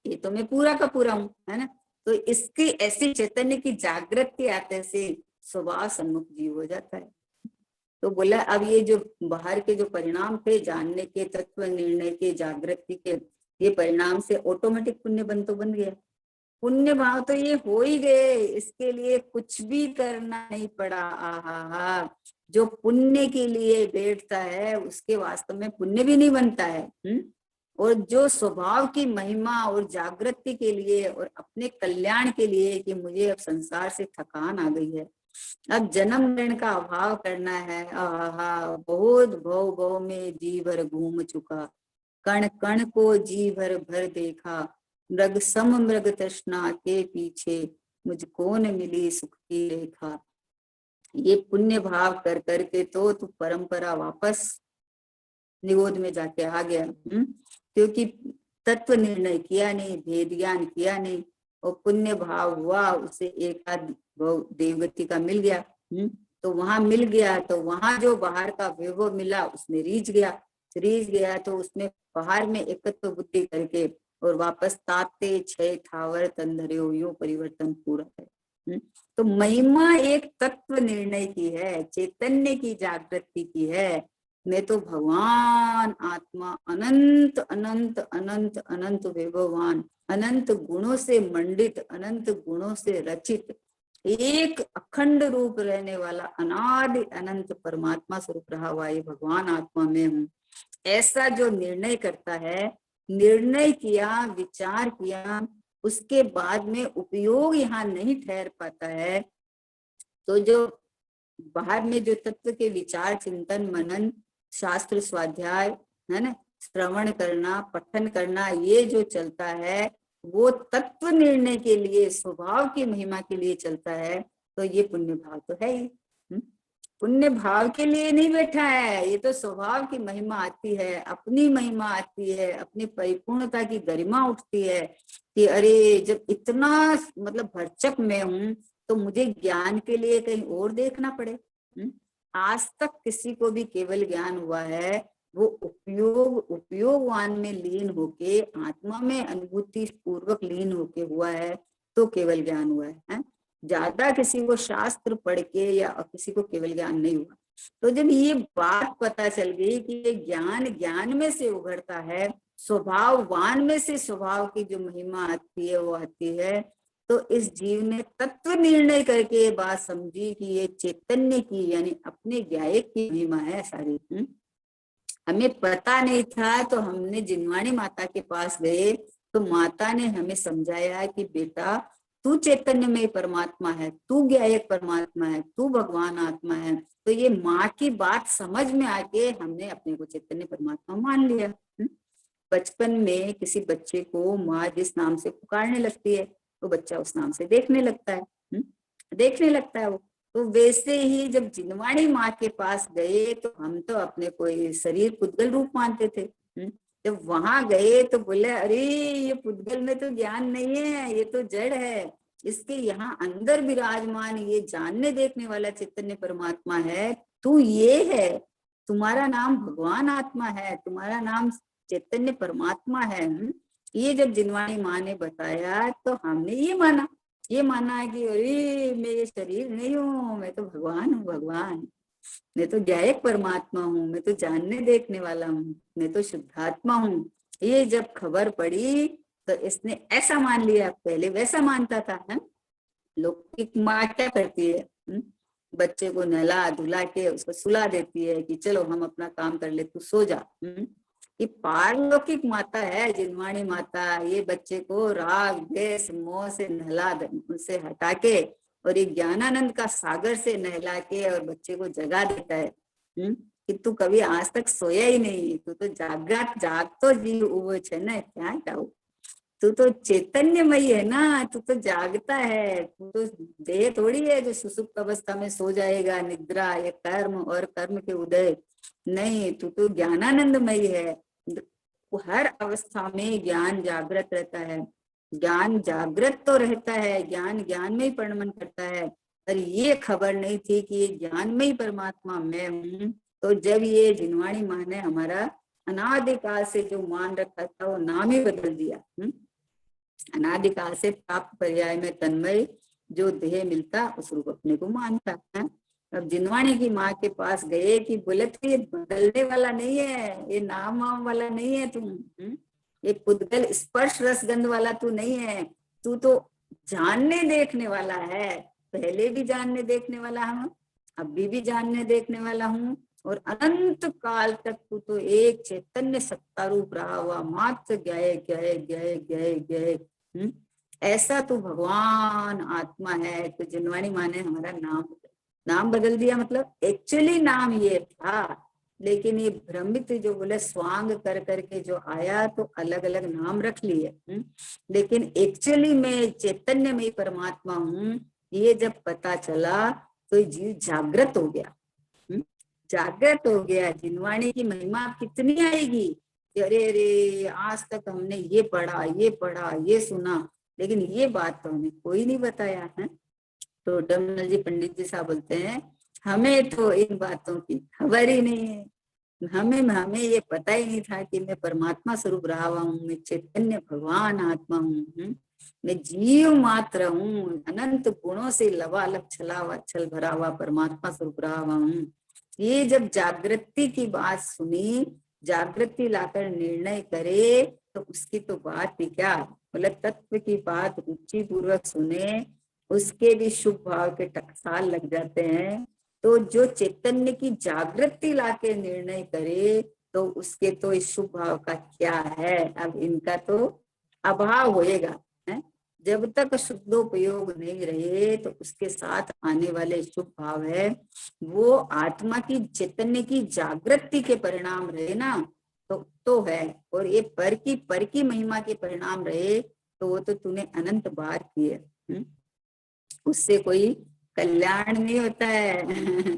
ये तो मैं पूरा का पूरा हूँ, है ना। तो इसकी ऐसी चैतन्य की जागृति आते से स्वभाव सम्मुख जीव हो जाता है। तो बोला अब ये जो बाहर के जो परिणाम थे, जानने के, तत्व निर्णय के, जागृति के, ये परिणाम से ऑटोमेटिक पुण्य तो बन गया। पुण्य भाव तो ये हो ही गए, इसके लिए कुछ भी करना नहीं पड़ा। आहा, जो पुण्य के लिए बैठता है उसके वास्तव में पुण्य भी नहीं बनता है। और जो स्वभाव की महिमा और जागृति के लिए और अपने कल्याण के लिए कि मुझे अब संसार से थकान आ गई है, अब जन्म मरण का अभाव करना है, आहा, बहुत भव भव में जी भर घूम चुका, कण कण को जी भर भर देखा, मृग सम मृग तृष्णा के पीछे मुझको न मिली सुख की रेखा। ये पुण्य भाव कर करके तो तू परंपरा वापस निगोद में जाके आ गया। क्योंकि तत्व निर्णय किया नहीं, भेद ज्ञान किया नहीं, और पुण्य भाव हुआ, उसे एक आध देवगति का मिल गया। तो वहां मिल गया, तो वहां जो बाहर का वैभव मिला उसमें रीझ गया, तो उसमें बाहर में एकत्व बुद्धि करके और वापस ताते छय थावर तंधर्यो यो परिवर्तन पूरा है। तो महिमा एक तत्व निर्णय की है, चैतन्य की जागृति की है। मैं तो भगवान आत्मा अनंत अनंत अनंत अनंत वैभवान, अनंत गुणों से मंडित, अनंत गुणों से रचित, एक अखंड रूप रहने वाला अनादि अनंत परमात्मा स्वरूप रहा हुआ ये भगवान आत्मा में हूँ। ऐसा जो निर्णय करता है, निर्णय किया, विचार किया, उसके बाद में उपयोग यहाँ नहीं ठहर पाता है, तो जो बाहर में जो तत्व के विचार, चिंतन, मनन, शास्त्र स्वाध्याय, है ना, श्रवण करना, पठन करना, ये जो चलता है वो तत्व निर्णय के लिए, स्वभाव की महिमा के लिए चलता है। तो ये पुण्य भाव तो है ही। पुण्य भाव के लिए नहीं बैठा है, ये तो स्वभाव की महिमा आती है, अपनी महिमा आती है, अपनी परिपूर्णता की गरिमा उठती है कि अरे जब इतना मतलब भरचक में हूं तो मुझे ज्ञान के लिए कहीं और देखना पड़े। आज तक किसी को भी केवल ज्ञान हुआ है वो उपयोगवान में लीन होके, आत्मा में अनुभूति पूर्वक लीन होके हुआ है, तो केवल ज्ञान हुआ है। ज्यादा किसी को शास्त्र पढ़ के या किसी को केवल ज्ञान नहीं हुआ। तो जब ये बात पता चल गई कि ये ज्ञान में से उभरता है, स्वभाववान में से स्वभाव की जो महिमा आती है वो आती है, तो इस जीव ने तत्व निर्णय करके ये बात समझी कि ये चैतन्य की यानी अपने ज्ञायक की महिमा है सारी। हमें पता नहीं था तो हमने जिनवाणी माता के पास गए, तो माता ने हमें समझाया कि बेटा तू चैतन्य में परमात्मा है, तू ज्ञायक परमात्मा है, तू भगवान आत्मा है। तो ये माँ की बात समझ में आके हमने अपने को चैतन्य परमात्मा मान लिया। बचपन में किसी बच्चे को माँ जिस नाम से पुकारने लगती है तो बच्चा उस नाम से देखने लगता है, देखने लगता है वो। तो वैसे ही जब जिनवाणी माँ के पास गए तो हम तो अपने कोई शरीर पुद्गल रूप मानते थे, जब वहां गए तो बोले अरे ये पुद्गल में तो ज्ञान नहीं है, ये तो जड़ है, इसके यहाँ अंदर विराजमान ये जानने देखने वाला चैतन्य परमात्मा है, तू ये है, तुम्हारा नाम भगवान आत्मा है, तुम्हारा नाम चैतन्य परमात्मा है। ये जब जिनवाणी माँ ने बताया तो हमने ये माना है कि अरे मैं ये शरीर नहीं हूँ, मैं तो भगवान हूँ, भगवान, मैं तो ज्ञायक परमात्मा हूँ, मैं तो जानने देखने वाला हूँ, मैं तो शुद्धात्मा हूँ। ये जब खबर पड़ी तो इसने ऐसा मान लिया, पहले वैसा मानता था। है लौकिक माँ क्या करती है, बच्चे को नहला धुला के उसको सुला देती है कि चलो हम अपना काम कर ले, तू सो जा। ये पारलौकिक माता है जिनवाणी माता, ये बच्चे को राग द्वेष मोह से नहला उनसे हटा के और ये ज्ञानानंद का सागर से नहला के और बच्चे को जगा देता है कि तू कभी आज तक सोया ही नहीं, तू तो जाग तो जीव उभो छे ने क्या जाऊ, तू तो चैतन्यमयी है ना, तू तो जागता है, तू तो देह थोड़ी है जो सुसुप्त अवस्था में सो जाएगा, निद्रा या कर्म और कर्म के उदय, नहीं, तू तो ज्ञानानंदमयी है। हर अवस्था में ज्ञान जागृत रहता है, ज्ञान जागृत तो रहता है, ज्ञान ज्ञान में ही परिणमन करता है। पर ये खबर नहीं थी कि ये ज्ञान में ही परमात्मा मैं हूँ। तो जब ये जिनवाणी माँ ने हमारा अनादिकाल से जो मान रखा था वो नाम ही बदल दिया, अनादिकाल से प्राप्त पर्याय में तन्मय जो देह मिलता उस रूप अपने को मानता है। अब जिनवाणी की माँ के पास गए कि बोले तो ये बदलने वाला नहीं है, ये नाम वाम वाला नहीं है तुम, ये पुद्गल स्पर्श रस गंध वाला तू नहीं है, तू तो जानने देखने वाला है, पहले भी जानने देखने वाला हूँ, अभी भी जानने देखने वाला हूँ, और अनंत काल तक तू तो एक चैतन्य सत्ता रूप रहा हुआ मात्र ज्ञाय ज्ञाय ज्ञाय ज्ञाय ज्ञाय, ऐसा तो भगवान आत्मा है। तो जिनवाणी माँ ने हमारा नाम बदल दिया, मतलब एक्चुअली नाम ये था, लेकिन ये भ्रमित जो बोले स्वांग कर करके जो आया तो अलग अलग नाम रख लिए, लेकिन एक्चुअली मैं चैतन्य में परमात्मा हूँ, ये जब पता चला तो जीव जागृत हो गया, जागृत हो गया। जिनवाणी की महिमा कितनी आएगी, अरे अरे आज तक हमने ये पढ़ा ये सुना, लेकिन ये बात तो हमें कोई नहीं बताया है। तो डमनल जी पंडित जी साहब बोलते हैं हमें तो इन बातों की खबर ही नहीं है, हमें ये पता ही नहीं था कि मैं परमात्मा स्वरूप रहा हुआ हूँ, मैं चैतन्य भगवान आत्मा हूँ, मैं जीव मात्र हूँ, अनंत गुणों से लबालब छल भरा हुआ परमात्मा स्वरूप रहा हुआ हूँ। ये जब जागृति की बात सुनी, जागृति लाकर निर्णय करे तो उसकी तो बात भी क्या, मतलब तत्व की बात रुचि पूर्वक सुने, उसके भी शुभ भाव के टकसाल लग जाते हैं। तो जो चैतन्य की जागृति लाके निर्णय करे तो उसके तो इस शुभ भाव का क्या है, अब इनका तो अभाव होएगा। है जब तक शुद्धोपयोग नहीं रहे तो उसके साथ आने वाले शुभ भाव है वो आत्मा की चैतन्य की जागृति के परिणाम रहे ना, तो है, और ये पर की महिमा के परिणाम रहे तो वो तो तूने अनंत बार किए, उससे कोई कल्याण नहीं होता है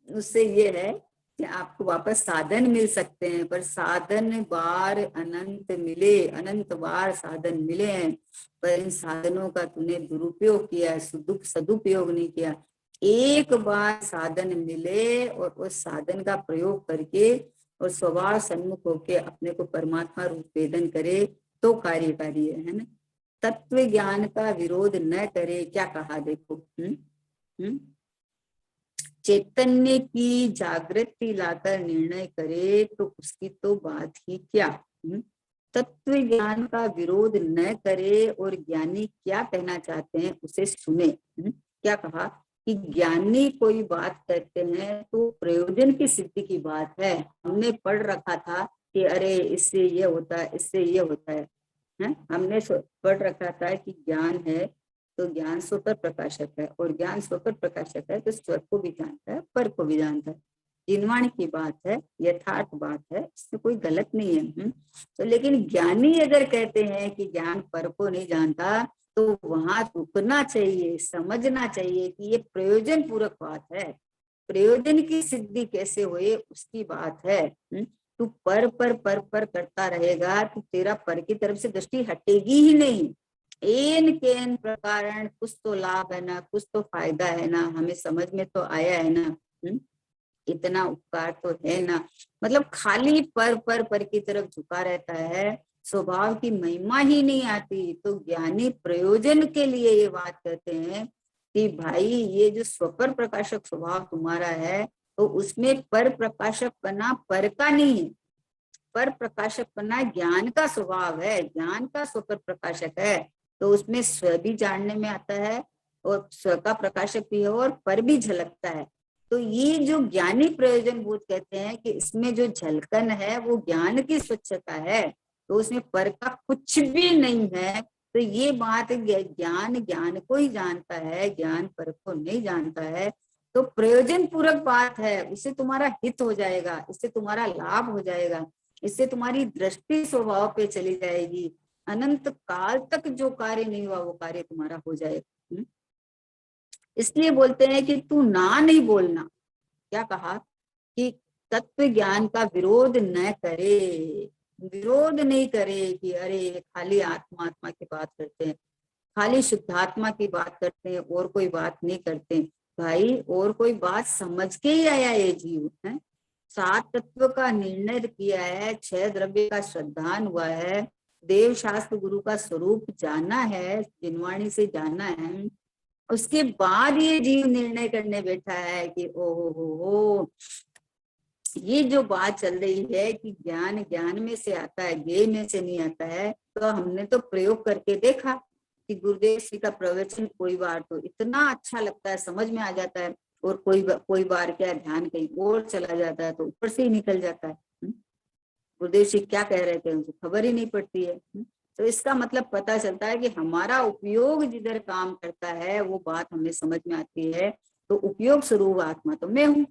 उससे ये है कि आपको वापस साधन मिल सकते हैं, पर साधन बार अनंत मिले, अनंत बार साधन मिले हैं, पर इन साधनों का तूने दुरुपयोग किया, सदुपयोग नहीं किया। एक बार साधन मिले और उस साधन का प्रयोग करके और स्वभाव सन्मुख होके अपने को परमात्मा रूप वेदन करे तो कार्यकारी है ना। तत्व ज्ञान का विरोध न करे, क्या कहा देखो, चैतन्य की जागृति लाकर निर्णय करे तो उसकी तो बात ही क्या, तत्व ज्ञान का विरोध न करे और ज्ञानी क्या कहना चाहते हैं उसे सुने। क्या कहा कि ज्ञानी कोई बात करते हैं तो प्रयोजन की सिद्धि की बात है, हमने पढ़ रखा था कि अरे इससे ये होता है, इससे ये होता है, हमने पढ़ रखा था कि ज्ञान है तो ज्ञान स्वतः प्रकाशक है, और ज्ञान स्वतः प्रकाशक है तो स्वर को भी जानता है, पर को भी जानता है। जिनवाणी की बात है, यथार्थ बात है, इसमें कोई गलत नहीं है। तो लेकिन ज्ञानी अगर कहते हैं कि ज्ञान पर को नहीं जानता तो वहां रुकना चाहिए, समझना चाहिए कि ये प्रयोजन पूर्वक बात है, प्रयोजन की सिद्धि कैसे हुए उसकी बात है। तू पर करता रहेगा तो तेरा पर की तरफ से दृष्टि हटेगी ही नहीं। एन केन प्रकार कुछ तो लाभ है ना, कुछ तो फायदा है ना, हमें समझ में तो आया है ना। इतना उपकार तो है ना। मतलब खाली पर की तरफ झुका रहता है, स्वभाव की महिमा ही नहीं आती। तो ज्ञानी प्रयोजन के लिए ये बात कहते हैं कि भाई ये जो स्वपर प्रकाशक स्वभाव तुम्हारा है, तो उसमें पर प्रकाशक पना पर का नहीं है, पर प्रकाशक पना ज्ञान का स्वभाव है, ज्ञान का स्वपर प्रकाशक है। तो उसमें स्व भी जानने में आता है और स्व का प्रकाशक भी है और पर भी झलकता है। तो ये जो ज्ञानी प्रयोजन भूत कहते हैं कि इसमें जो झलकन है वो ज्ञान की स्वच्छता है, तो उसमें पर का कुछ भी नहीं है। तो ये बात ज्ञान ज्ञान को ही जानता है, ज्ञान पर को नहीं जानता है। तो प्रयोजन पूरक बात है, उससे तुम्हारा हित हो जाएगा, इससे तुम्हारा लाभ हो जाएगा, इससे तुम्हारी दृष्टि स्वभाव पे चली जाएगी, अनंत काल तक जो कार्य नहीं हुआ वो कार्य तुम्हारा हो जाएगा। इसलिए बोलते हैं कि तू ना नहीं बोलना। क्या कहा कि तत्व ज्ञान का विरोध न करे, विरोध नहीं करे कि अरे खाली आत्मा आत्मा की बात करते हैं, खाली शुद्धात्मा की बात करते हैं और कोई बात नहीं करते। भाई और कोई बात समझ के ही आया ये जीव है, 7 तत्व का निर्णय किया है, 6 द्रव्य का श्रद्धान हुआ है, देव शास्त्र गुरु का स्वरूप जाना है, जिनवाणी से जाना है, उसके बाद ये जीव निर्णय करने बैठा है कि ओहो हो, ये जो बात चल रही है कि ज्ञान ज्ञान में से आता है, ज्ञेय में से नहीं आता है। तो हमने तो प्रयोग करके देखा कि गुरुदेव श्री का प्रवचन कोई बार तो इतना अच्छा लगता है, समझ में आ जाता है, और कोई बार क्या ध्यान कहीं और चला जाता है तो ऊपर से ही निकल जाता है। गुरुदेव श्री क्या कह रहे थे उनको खबर ही नहीं पड़ती है। तो इसका मतलब पता चलता है कि हमारा उपयोग जिधर काम करता है वो बात हमें समझ में आती है। तो उपयोग स्वरूप आत्मा तो मैं हूँ,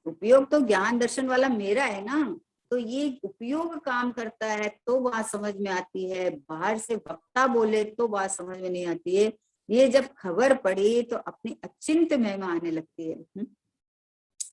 उपयोग तो ज्ञान दर्शन वाला मेरा है ना। तो ये उपयोग काम करता है तो बात समझ में आती है, बाहर से वक्ता बोले तो बात समझ में नहीं आती है। ये जब खबर पड़ी तो अपनी अचिंत महिमा आने लगती है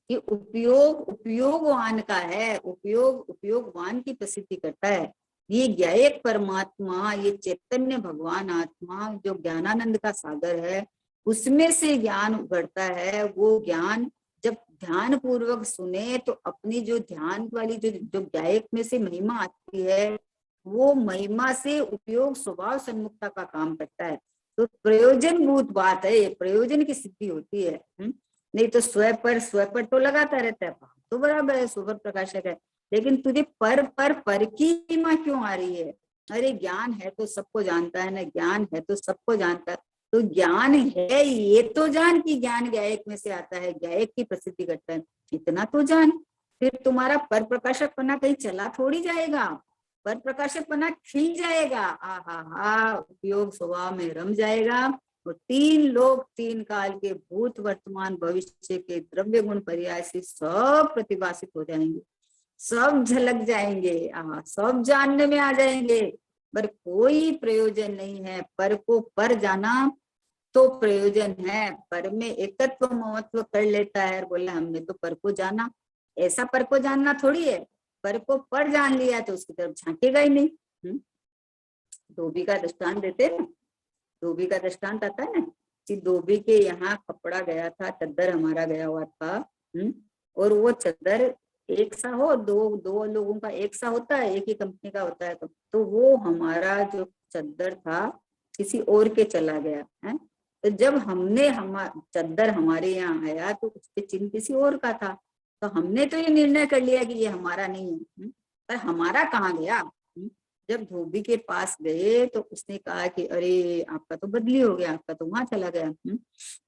कि उपयोग उपयोगवान का है, उपयोग उपयोगवान की प्रसिद्धि करता है। ये ज्ञायक परमात्मा, ये चैतन्य भगवान आत्मा जो ज्ञानानंद का सागर है, उसमें से ज्ञान उगड़ता है। वो ज्ञान जब ध्यान पूर्वक सुने तो अपनी जो ध्यान वाली जो ज्ञायक में से महिमा आती है, वो महिमा से उपयोग स्वभाव सन्मुखता का काम करता है। तो प्रयोजन भूत बात है, प्रयोजन की सिद्धि होती है। नहीं तो स्व पर तो लगाता रहता है, तो बराबर है, स्वपर प्रकाशक है, लेकिन तुझे पर की महिमा क्यों आ रही है? अरे ज्ञान है तो सबको जानता है ना, ज्ञान है तो सबको जानता है। तो ज्ञान है ये तो जान कि ज्ञान ज्ञायक में से आता है, ज्ञायक की प्रसिद्धि करता है, इतना तो जान। फिर तुम्हारा पर प्रकाशक पना कहीं चला थोड़ी जाएगा, पर प्रकाशक पना खिल जाएगा, हा उपयोग स्वभाव में रम जाएगा। और 3 लोक 3 काल के भूत वर्तमान भविष्य के द्रव्य गुण पर्याय से सब प्रतिभाषित हो जाएंगे, सब झलक जाएंगे, सब जानने में आ जाएंगे। पर कोई प्रयोजन नहीं है, पर को पर जाना तो प्रयोजन है। पर में एकत्व महत्व कर लेता है, बोला हमने तो पर को जाना, ऐसा पर को जानना थोड़ी है, पर को पर जान लिया तो उसकी तरफ झांकेगा ही नहीं। धोबी का दृष्टांत देते हैं, धोबी का दृष्टांत आता है ना कि धोबी के यहाँ कपड़ा गया था, चद्दर हमारा गया हुआ था, और वो चद्दर एक सा हो, दो दो लोगों का एक सा होता है, एक ही कंपनी का होता है, तो वो हमारा जो चद्दर था किसी और के चला गया है। तो जब हमने चद्दर हमारे यहाँ आया तो उसके चिन्ह किसी और का था, तो हमने तो ये निर्णय कर लिया कि ये हमारा नहीं है, पर हमारा कहाँ गया? जब धोबी के पास गए तो उसने कहा कि अरे आपका तो बदली हो गया, आपका तो वहां चला गया।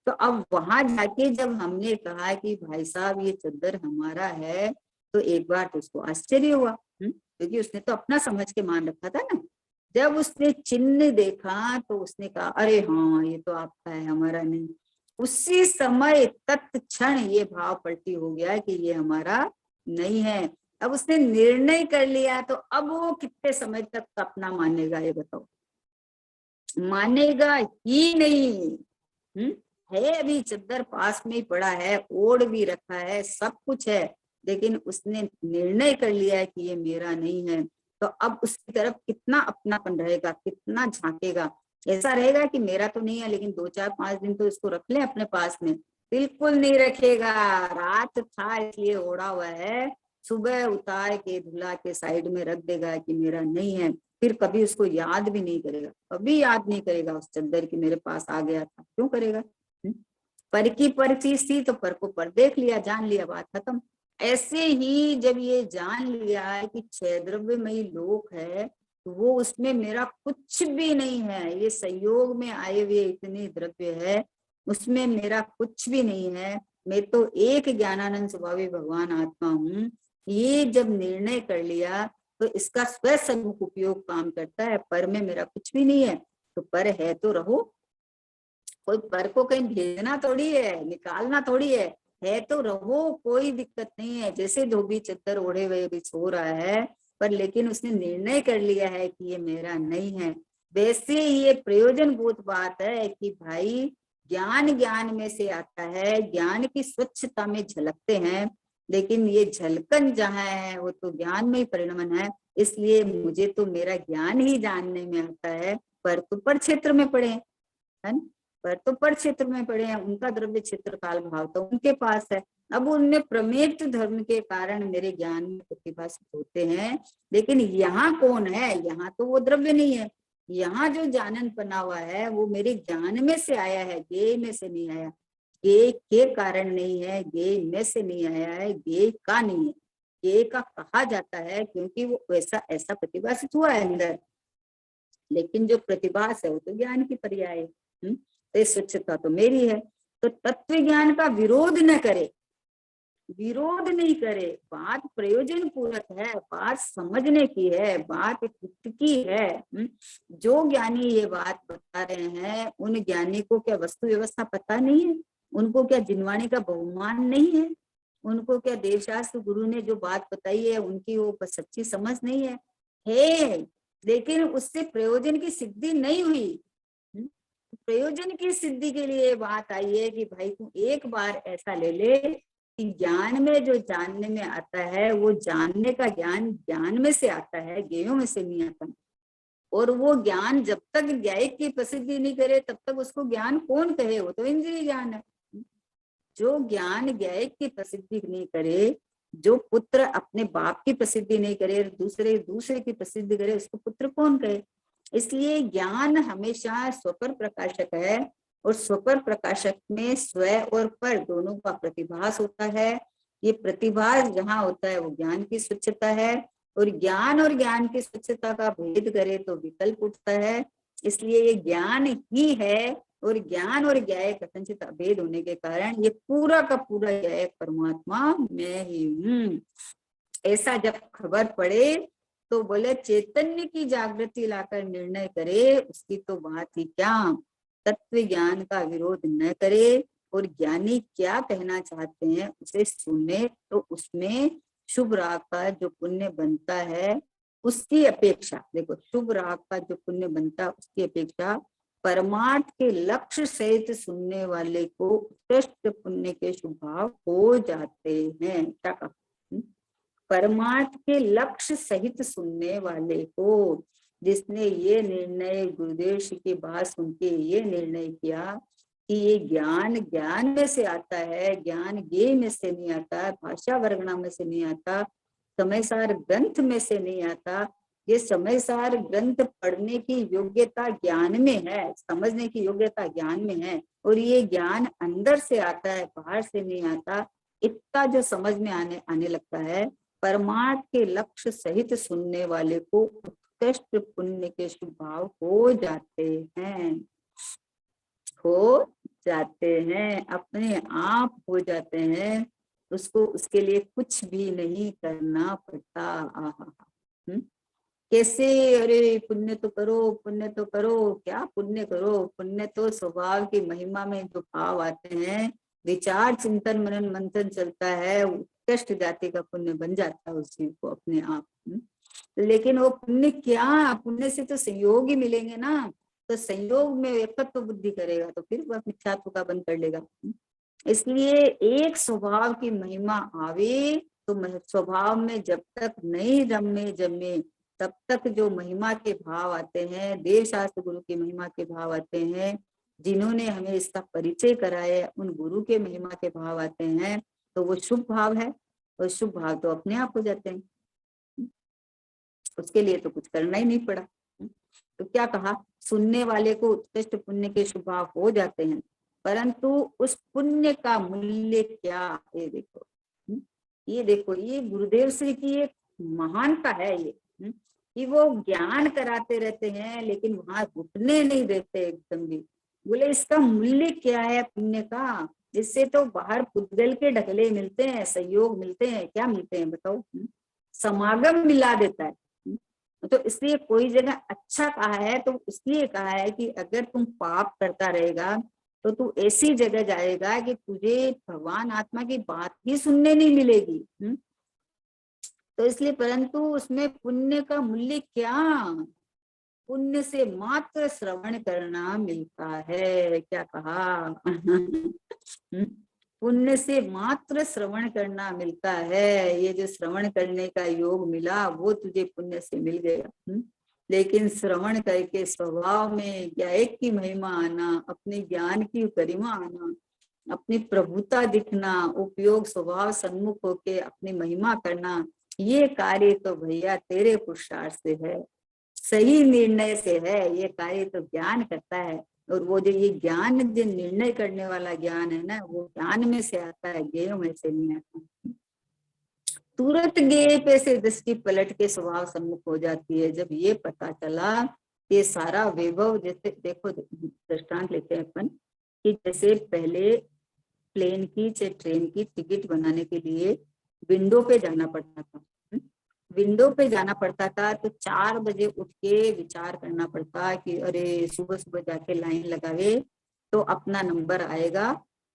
तो अब वहां जाके जब हमने कहा कि भाई साहब ये चद्दर हमारा है, तो एक बार तो उसको आश्चर्य हुआ, क्योंकि उसने तो अपना समझ के मान रखा था ना। जब उसने चिन्ह देखा तो उसने कहा अरे हाँ ये तो आपका है, हमारा नहीं। उसी समय तत्क्षण ये भाव पलटी हो गया कि ये हमारा नहीं है। अब उसने निर्णय कर लिया, तो अब वो कितने समय तक अपना मानेगा ये बताओ? मानेगा ही नहीं। है अभी चद्दर पास में ही पड़ा है, ओढ़ भी रखा है, सब कुछ है, लेकिन उसने निर्णय कर लिया है कि ये मेरा नहीं है, तो अब उसकी तरफ कितना अपनापन रहेगा, कितना झांकेगा। ऐसा रहेगा कि मेरा तो नहीं है, लेकिन 2 4 5 दिन तो इसको रख ले अपने पास में, बिल्कुल नहीं रखेगा। रात था इसलिए ओढ़ा हुआ है, सुबह उतार के धुला के साइड में रख देगा कि मेरा नहीं है। फिर कभी उसको याद भी नहीं करेगा, कभी याद नहीं करेगा उस चद्दर की मेरे पास आ गया था, क्यों करेगा। पर की पर चीज थी तो पर को पर देख लिया, जान लिया, बात खत्म। ऐसे ही जब ये जान लिया है कि 6 द्रव्यमयी लोक है, तो वो उसमें मेरा कुछ भी नहीं है, ये संयोग में आए हुए इतने द्रव्य है, उसमें मेरा कुछ भी नहीं है, मैं तो एक ज्ञानानंद स्वभावी भगवान आत्मा हूँ। ये जब निर्णय कर लिया तो इसका स्वसन्मुख उपयोग काम करता है। पर में मेरा कुछ भी नहीं है, तो पर है तो रहो, कोई पर को कहीं भेजना थोड़ी है, निकालना थोड़ी है तो रहो, कोई दिक्कत नहीं है। जैसे धोबी चद्दर ओढ़े हुए भी सो रहा है, पर लेकिन उसने निर्णय कर लिया है कि ये मेरा नहीं है। वैसे ये प्रयोजन भूत बात है कि भाई ज्ञान ज्ञान में से आता है, ज्ञान की स्वच्छता में झलकते हैं, लेकिन ये झलकन जहाँ है वो तो ज्ञान में ही परिणमन है। इसलिए मुझे तो मेरा ज्ञान ही जानने में आता है, पर तो पर क्षेत्र में पड़े है न? पर तो पर क्षेत्र में पड़े हैं, उनका द्रव्य क्षेत्र काल भाव तो उनके पास है। अब उनमें प्रमेत धर्म के कारण मेरे ज्ञान में प्रतिभाषित होते हैं, लेकिन यहाँ कौन है, यहाँ तो वो द्रव्य नहीं है। यहाँ जो जानन बना हुआ है वो मेरे ज्ञान में से आया है, ज्ञेय में से नहीं आया। ज्ञेय के कारण नहीं है, ज्ञेय में से नहीं आया है, ज्ञेय का नहीं है। ज्ञेय का कहा जाता है क्योंकि वो ऐसा ऐसा प्रतिभाषित हुआ है अंदर, लेकिन जो प्रतिभास है वो तो ज्ञान की पर्याय है। तो स्वच्छता तो मेरी है। तो तत्व ज्ञान का विरोध न करे, विरोध नहीं करे, बात प्रयोजन पूरक है, बात समझने की है, बात हित की है। जो ज्ञानी ये बात बता रहे हैं, उन ज्ञानी को क्या वस्तु व्यवस्था पता नहीं है, उनको क्या जिनवाणी का बहुमान नहीं है, उनको क्या देवशास्त्र गुरु ने जो बात बताई है उनकी वो सच्ची समझ नहीं है, लेकिन उससे प्रयोजन की सिद्धि नहीं हुई। प्रयोजन की सिद्धि के लिए बात आई है कि भाई तू एक बार ऐसा ले ले कि ज्ञान में जो जानने में आता है वो जानने का ज्ञान ज्ञान में से आता है, ज्ञेयों में से नहीं आता। और वो ज्ञान जब तक ज्ञायिक की प्रसिद्धि नहीं करे तब तक उसको ज्ञान कौन कहे, वो तो इंद्रिय ज्ञान है। जो ज्ञान ज्ञायिक की प्रसिद्धि नहीं करे, जो पुत्र अपने बाप की प्रसिद्धि नहीं करे, दूसरे दूसरे की प्रसिद्धि करे, उसको पुत्र कौन कहे। इसलिए ज्ञान हमेशा स्वपर प्रकाशक है, और स्वपर प्रकाशक में स्व और पर दोनों का प्रतिभास होता है। ये प्रतिभास जहाँ होता है वो ज्ञान की स्वच्छता है, और ज्ञान की स्वच्छता का भेद करे तो विकल्प उठता है। इसलिए ये ज्ञान ही है, और ज्ञान और ज्ञाय कथनचित अभेद होने के कारण ये पूरा का पूरा ज्ञाय परमात्मा मैं ही हूँ। ऐसा जब खबर पड़े तो बोले चैतन्य की जागृति लाकर निर्णय करे, उसकी तो बात ही क्या। तत्व ज्ञान का विरोध न करे, और ज्ञानी क्या कहना चाहते हैं उसे सुने, तो उसमें शुभ राग का जो पुण्य बनता है उसकी अपेक्षा, देखो शुभ राग का जो पुण्य बनता है उसकी अपेक्षा परमार्थ के लक्ष्य सहित सुनने वाले को उत्कृष्ट पुण्य के शुभ भाव हो जाते हैं। क्या कहा, परमार्थ के लक्ष्य सहित सुनने वाले को, जिसने ये निर्णय गुरुदेव जी की बात सुन के ये निर्णय किया कि ये ज्ञान ज्ञान में से आता है, ज्ञान ज्ञेय में से नहीं आता, भाषा वर्गणा में से नहीं आता, समयसार ग्रंथ में से नहीं आता। ये समयसार ग्रंथ पढ़ने की योग्यता ज्ञान में है, समझने की योग्यता ज्ञान में है, और ये ज्ञान अंदर से आता है, बाहर से नहीं आता। इतना जो समझ में आने लगता है, परमार्थ के लक्ष्य सहित सुनने वाले को उत्कृष्ट पुण्य के शुभ भाव हो जाते हैं, हो जाते हैं, अपने आप हो जाते हैं। उसको उसके लिए कुछ भी नहीं करना पड़ता। आहा, कैसे, अरे पुण्य तो करो, पुण्य तो करो, क्या पुण्य करो, पुण्य तो स्वभाव की महिमा में जो भाव आते हैं, विचार चिंतन मनन मंथन चलता है, उत्कृष्ट जाति का पुण्य बन जाता है उसी को अपने आप। लेकिन वो पुण्य क्या, पुण्य से तो संयोग ही मिलेंगे ना, तो संयोग में एकत्व बुद्धि करेगा तो फिर वह मिथ्यात्व का बंद कर लेगा। इसलिए एक स्वभाव की महिमा आवे तो स्वभाव में जब तक नहीं रमे जमे तब तक जो महिमा के भाव आते हैं, देव शास्त्र गुरु की महिमा के भाव आते हैं, जिन्होंने हमें इसका परिचय कराया उन गुरु के महिमा के भाव आते हैं, तो वो शुभ भाव है। और शुभ भाव तो अपने आप हो जाते हैं, उसके लिए तो कुछ करना ही नहीं पड़ा। तो क्या कहा, सुनने वाले को उत्कृष्ट पुण्य के शुभ भाव हो जाते हैं, परंतु उस पुण्य का मूल्य क्या, ये देखो, ये देखो, ये गुरुदेव श्री की एक महानता है ये, कि वो ज्ञान कराते रहते हैं लेकिन वहां घुटने नहीं देते एकदम भी। बोले इसका मूल्य क्या है पुण्य का, जिससे तो बाहर पुद्गल के ढकले मिलते हैं, सहयोग मिलते हैं, क्या मिलते हैं बताओ, समागम मिला देता है। तो इसलिए कोई जगह अच्छा कहा है तो इसलिए कहा है कि अगर तुम पाप करता रहेगा तो तू ऐसी जगह जाएगा कि तुझे भगवान आत्मा की बात ही सुनने नहीं मिलेगी। तो इसलिए, परंतु उसमें पुण्य का मूल्य क्या, पुण्य से मात्र श्रवण करना मिलता है, क्या कहा पुण्य से मात्र श्रवण करना मिलता है। ये जो श्रवण करने का योग मिला वो तुझे पुण्य से मिल गया। लेकिन श्रवण करके स्वभाव में ज्ञायक की महिमा आना, अपने ज्ञान की गरिमा आना, अपनी प्रभुता दिखना, उपयोग स्वभाव सन्मुख होके अपनी महिमा करना, ये कार्य तो भैया तेरे पुरुषार्थ से है, सही निर्णय से है। ये कार्य तो ज्ञान करता है, और वो जो ये ज्ञान जो निर्णय करने वाला ज्ञान है ना, वो ज्ञान में से आता है, ज्ञेय में से नहीं आता। तुरंत ज्ञेय पे से दृष्टि पलट के स्वभाव सम्मुख हो जाती है। जब ये पता चला ये सारा वैभव, जैसे देखो दृष्टांत लेते हैं अपन कि जैसे पहले प्लेन की चाहे ट्रेन की टिकट बनाने के लिए विंडो पे जाना पड़ता था। विंडो पे जाना पड़ता था तो 4 बजे उठ के विचार करना पड़ता कि अरे सुबह सुबह जाके लाइन लगावे तो अपना नंबर आएगा,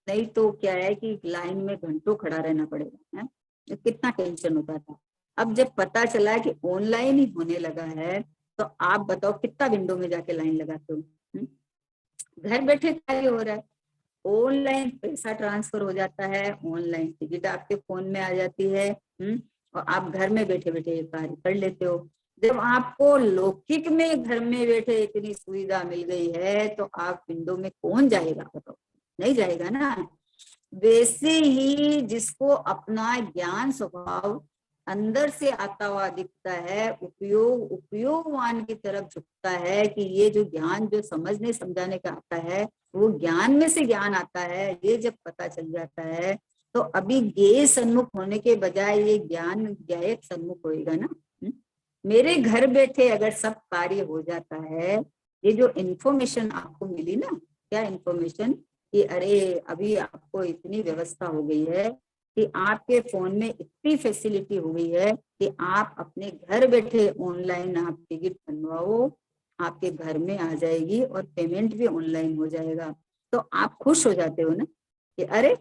नहीं तो क्या है कि लाइन में घंटों खड़ा रहना पड़ेगा, है तो कितना टेंशन होता था। अब जब पता चला कि ऑनलाइन ही होने लगा है तो आप बताओ कितना विंडो में जाके लाइन लगाते हो। घर बैठे कार्य हो रहा है, ऑनलाइन पैसा ट्रांसफर हो जाता है, ऑनलाइन टिकट आपके फोन में आ जाती है, और आप घर में बैठे बैठे ये कार्य कर लेते हो। जब आपको लौकिक में घर में बैठे इतनी सुविधा मिल गई है तो आप विंडो में कौन जाएगा बताओ, नहीं जाएगा ना। वैसे ही जिसको अपना ज्ञान स्वभाव अंदर से आता हुआ दिखता है, उपयोगवान की तरफ झुकता है कि ये जो ज्ञान जो समझने समझाने का आता है वो ज्ञान में से ज्ञान आता है, ये जब पता चल जाता है तो अभी ज्ञेय सन्मुख होने के बजाय ये ज्ञान ज्ञायक सन्मुख होएगा ना। मेरे घर बैठे अगर सब कार्य हो जाता है, ये जो इन्फॉर्मेशन आपको मिली ना, क्या इन्फॉर्मेशन कि अरे अभी आपको इतनी व्यवस्था हो गई है कि आपके फोन में इतनी फैसिलिटी हो गई है कि आप अपने घर बैठे ऑनलाइन आप टिकट बनवाओ, आपके घर में आ जाएगी और पेमेंट भी ऑनलाइन हो जाएगा। तो आप खुश हो जाते हो ना कि अरे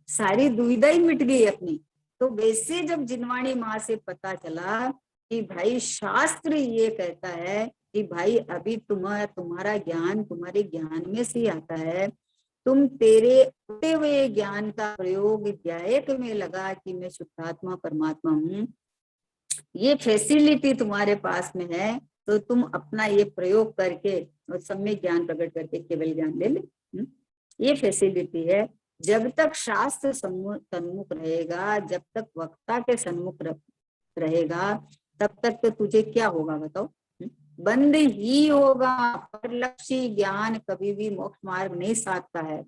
सारी दुविधा ही मिट गई अपनी। तो वैसे जब जिनवाणी माँ से पता चला कि भाई शास्त्र ये कहता है कि भाई अभी तुम्हारा ज्ञान तुम्हारे ज्ञान में से आता है, तुम तेरे उठे हुए ज्ञान का प्रयोग ज्ञायक में लगा कि मैं शुद्धात्मा परमात्मा हूँ, ये फैसिलिटी तुम्हारे पास में है, तो तुम अपना ये प्रयोग करके और सम्यक ज्ञान प्रकट करके केवल ज्ञान ले ले। ये फैसिलिटी है। जब तक शास्त्र सन्मुख रहेगा, जब तक वक्ता के सन्मुख रहेगा, तब तक तो तुझे क्या होगा बताओ, बंद ही होगा। पर लक्ष्य ज्ञान कभी भी मोक्ष मार्ग नहीं साधता है।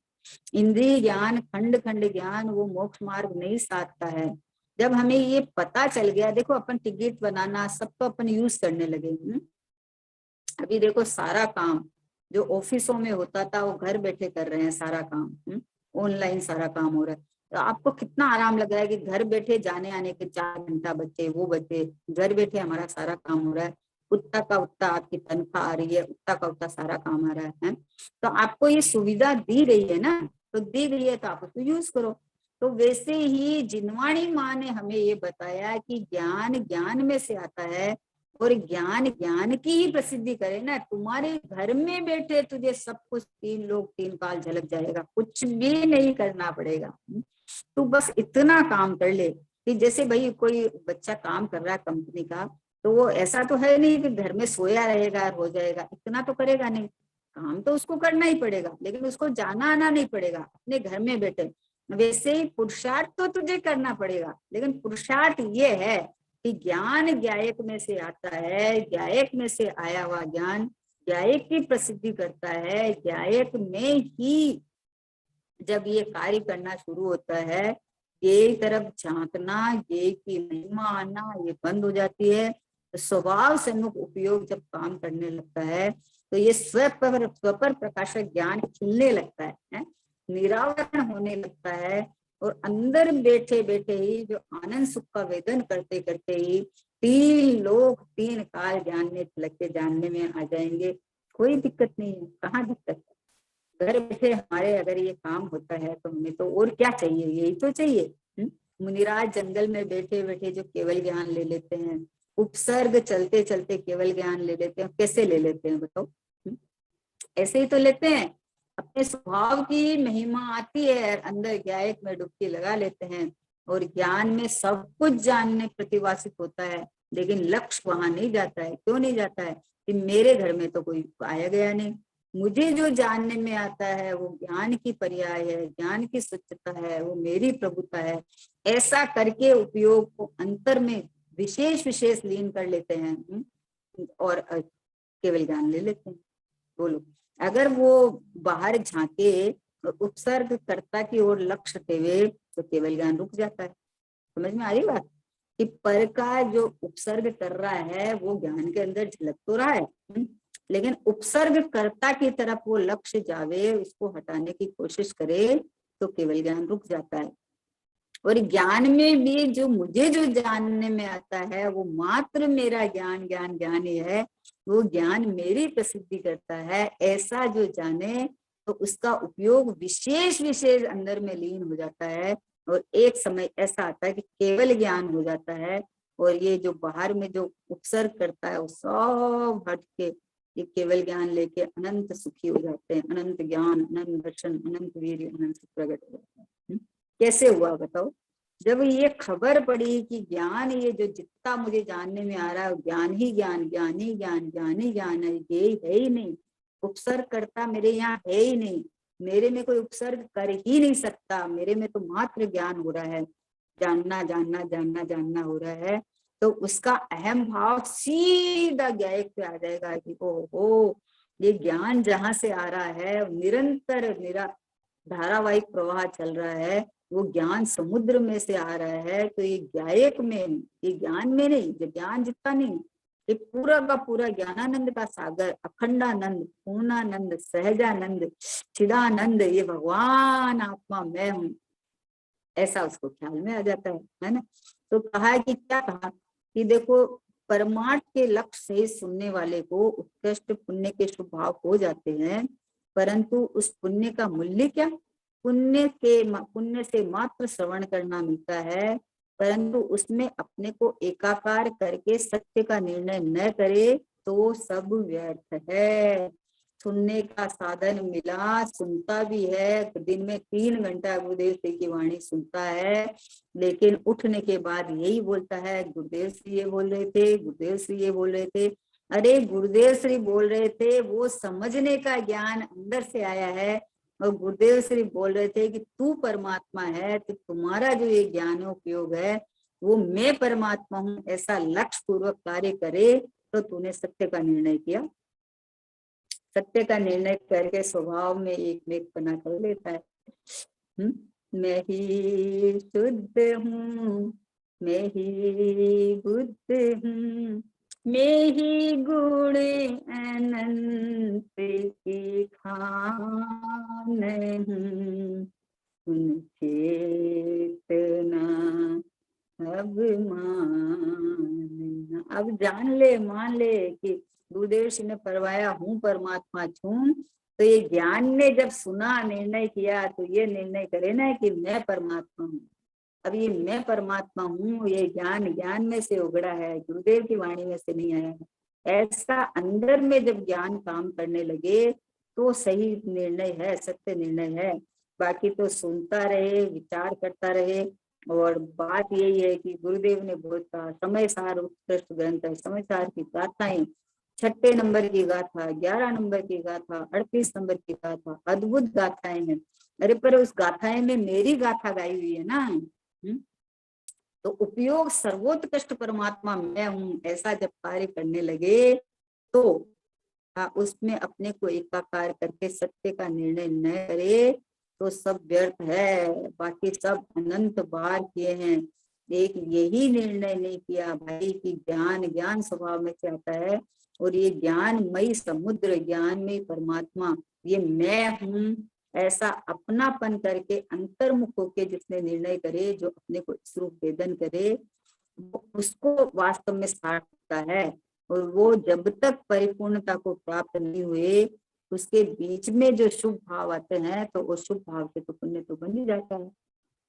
इंद्रिय ज्ञान खंड खंड ज्ञान वो मोक्ष मार्ग नहीं साधता है। जब हमें ये पता चल गया, देखो अपन टिकट बनाना सब तो अपन यूज करने लगे। अभी देखो सारा काम जो ऑफिसों में होता था वो घर बैठे कर रहे हैं, सारा काम ऑनलाइन सारा काम हो रहा है। तो आपको कितना आराम लग रहा है कि घर बैठे जाने आने के 4 घंटा बचे, वो बचे, घर बैठे हमारा सारा काम हो रहा है। उतना का उतना आपकी तनख्वाह आ रही है, उतना का उतना सारा काम आ रहा है। तो आपको ये सुविधा दी गई है ना, तो दी गई है तो आप उसको यूज करो। तो वैसे ही जिनवाणी माँ ने हमें ये बताया कि ज्ञान ज्ञान में से आता है और ज्ञान ज्ञान की ही प्रसिद्धि करे ना। तुम्हारे घर में बैठे तुझे सब कुछ 3 लोग 3 काल झलक जाएगा, कुछ भी नहीं करना पड़ेगा। तू बस इतना काम कर ले कि जैसे भाई कोई बच्चा काम कर रहा है कंपनी का, तो वो ऐसा तो है नहीं कि घर में सोया रहेगा और हो जाएगा, इतना तो करेगा नहीं, काम तो उसको करना ही पड़ेगा, लेकिन उसको जाना आना नहीं पड़ेगा, अपने घर में बैठे। वैसे ही पुरुषार्थ तो तुझे करना पड़ेगा, लेकिन पुरुषार्थ ये है कि ज्ञान ज्ञायक में से आता है, ज्ञायक में से आया हुआ ज्ञान ज्ञायक की प्रसिद्धि करता है, ज्ञायक में ही जब ये कार्य करना शुरू होता है, ये तरफ झांकना, ये की महिमा आना ये बंद हो जाती है। तो स्वभाव सम्मुख उपयोग जब काम करने लगता है, तो ये स्वपर प्रकाशक ज्ञान खिलने लगता है, निरावरण होने लगता है, और अंदर बैठे बैठे ही जो आनंद सुख का वेदन करते करते ही 3 लोक 3 काल ज्ञान में लग के जानने में आ जाएंगे। कोई दिक्कत नहीं है, कहाँ दिक्कत है। घर बैठे हमारे अगर ये काम होता है तो हमें तो और क्या चाहिए, यही तो चाहिए। मुनिराज जंगल में बैठे बैठे जो केवल ज्ञान ले लेते हैं, उपसर्ग चलते चलते केवल ज्ञान ले लेते हैं, कैसे ले लेते हैं बताओ? ऐसे ही तो लेते हैं, अपने स्वभाव की महिमा आती है, अंदर ज्ञायक में डुबकी लगा लेते हैं, और ज्ञान में सब कुछ जानने प्रतिवासित होता है, लेकिन लक्ष्य वहां नहीं जाता है। क्यों नहीं जाता है? कि मेरे घर में तो कोई आया गया नहीं, मुझे जो जानने में आता है वो ज्ञान की पर्याय है, ज्ञान की सत्यता है, वो मेरी प्रभुता है। ऐसा करके उपयोग को अंतर में विशेष विशेष लीन कर लेते हैं, और केवल ज्ञान ले लेते हैं। बोलो, अगर वो बाहर झांके उपसर्ग कर्ता की ओर लक्ष्य देवे तो केवल ज्ञान रुक जाता है। समझ में आ रही बात? कि पर का जो उपसर्ग कर रहा है वो ज्ञान के अंदर झलक तो रहा है, लेकिन उपसर्ग कर्ता की तरफ वो लक्ष्य जावे, उसको हटाने की कोशिश करे, तो केवल ज्ञान रुक जाता है। और ज्ञान में भी जो मुझे जो जानने में आता है वो मात्र मेरा ज्ञान ज्ञान ज्ञान ही है, वो ज्ञान मेरी प्रसिद्धि करता है, ऐसा जो जाने तो उसका उपयोग विशेष विशेष अंदर में लीन हो जाता है, और एक समय ऐसा आता है कि केवल ज्ञान हो जाता है, और ये जो बाहर में जो उपसर्ग करता है वो सब हट के ये केवल ज्ञान लेके अनंत सुखी हो जाते हैं। अनंत ज्ञान, अनंत दर्शन, अनंत वीर्य, अनंत प्रगट हो जाता है। कैसे हुआ बताओ? जब ये खबर पड़ी कि ज्ञान, ये जो जितना मुझे जानने में आ रहा है ज्ञान ही ज्ञान, ज्ञान ही ज्ञान, ज्ञान ही ज्ञान है, ये है ही नहीं, उपसर्ग करता मेरे यहाँ है ही नहीं, मेरे में कोई उपसर्ग कर ही नहीं सकता, मेरे में तो मात्र ज्ञान हो रहा है, जानना जानना जानना जानना हो रहा है। तो उसका अहम भाव सीधा ज्ञायक पे आ जाएगा कि ओहो, ये ज्ञान जहां से आ रहा है, निरंतर धारावाहिक प्रवाह चल रहा है, वो ज्ञान समुद्र में से आ रहा है, तो ये ज्ञायक में, ये ज्ञान में नहीं, ये ज्ञान जितना नहीं, ये पूरा का पूरा ज्ञानानंद का सागर, अखंडानंद, पूर्णानंद, सहजानंद, चिदानंद, ये भगवान आत्मा मैं हूँ, ऐसा उसको ख्याल में आ जाता है ना। तो कहा है कि क्या कहा कि देखो, परमार्थ के लक्ष्य से सुनने वाले को उत्कृष्ट पुण्य के शुभ भाव हो जाते हैं, परंतु उस पुण्य का मूल्य क्या? पुण्य से मात्र श्रवण करना मिलता है, परंतु उसमें अपने को एकाकार करके सत्य का निर्णय न करे तो सब व्यर्थ है। सुनने का साधन मिला, सुनता भी है, दिन में 3 घंटा गुरुदेव श्री की वाणी सुनता है, लेकिन उठने के बाद यही बोलता है गुरुदेव श्री ये बोल रहे थे, गुरुदेव श्री ये बोल रहे थे। अरे गुरुदेव श्री बोल रहे थे वो समझने का ज्ञान अंदर से आया है, और गुरुदेव श्री बोल रहे थे कि तू परमात्मा है, तो तुम्हारा जो ये ज्ञान उपयोग है वो मैं परमात्मा हूँ, ऐसा लक्ष्य पूर्वक कार्य करे तो तूने सत्य का निर्णय किया। सत्य का निर्णय करके स्वभाव में एक मेघ बना कर लेता है। मैं ही शुद्ध हूँ, मैं ही बुद्ध हूँ, मैं ही गुण अनंत की खान हूँ, सुन चेतना अब मान, अब जान ले, मान ले कि गुरुदेव जी ने परवाया हूँ परमात्मा छूं, तो ये ज्ञान ने जब सुना, निर्णय किया, तो ये निर्णय करे ना कि मैं परमात्मा हूँ। अब ये मैं परमात्मा हूँ, ये ज्ञान ज्ञान में से उगड़ा है, गुरुदेव की वाणी में से नहीं आया है। ऐसा अंदर में जब ज्ञान काम करने लगे तो सही निर्णय है, सत्य निर्णय है। बाकी तो सुनता रहे, विचार करता रहे, और बात यही है कि गुरुदेव ने बहुत कहा समय सार उत्कृष्ट ग्रंथ है। समय सार की गाथाएं, 6 नंबर की गाथा, 11 नंबर की गाथा, 38 नंबर की गाथा, अद्भुत गाथाएं हैं। अरे पर उस गाथाएं में मेरी गाथा गाई हुई है ना। तो उपयोग सर्वोत्कृष्ट परमात्मा मैं हूँ ऐसा जब कार्य करने लगे तो उसमें अपने को एकाकार करके सत्य का निर्णय न करे तो सब व्यर्थ है। बाकी सब अनंत बार किए हैं, एक यही निर्णय नहीं किया भाई कि ज्ञान ज्ञान स्वभाव में से आता है और ये ज्ञानमयी समुद्र, ज्ञानमयी परमात्मा, ये मैं हूँ ऐसा अपनापन करके अंतर्मुख होके जिसने निर्णय करे, जो अपने को स्वरूप वेदन करे, उसको वास्तव में सार्थकता है। और वो जब तक परिपूर्णता को प्राप्त नहीं हुए उसके बीच में जो शुभ भाव आते हैं तो वो शुभ भाव से तो पुण्य तो बन ही जाता है।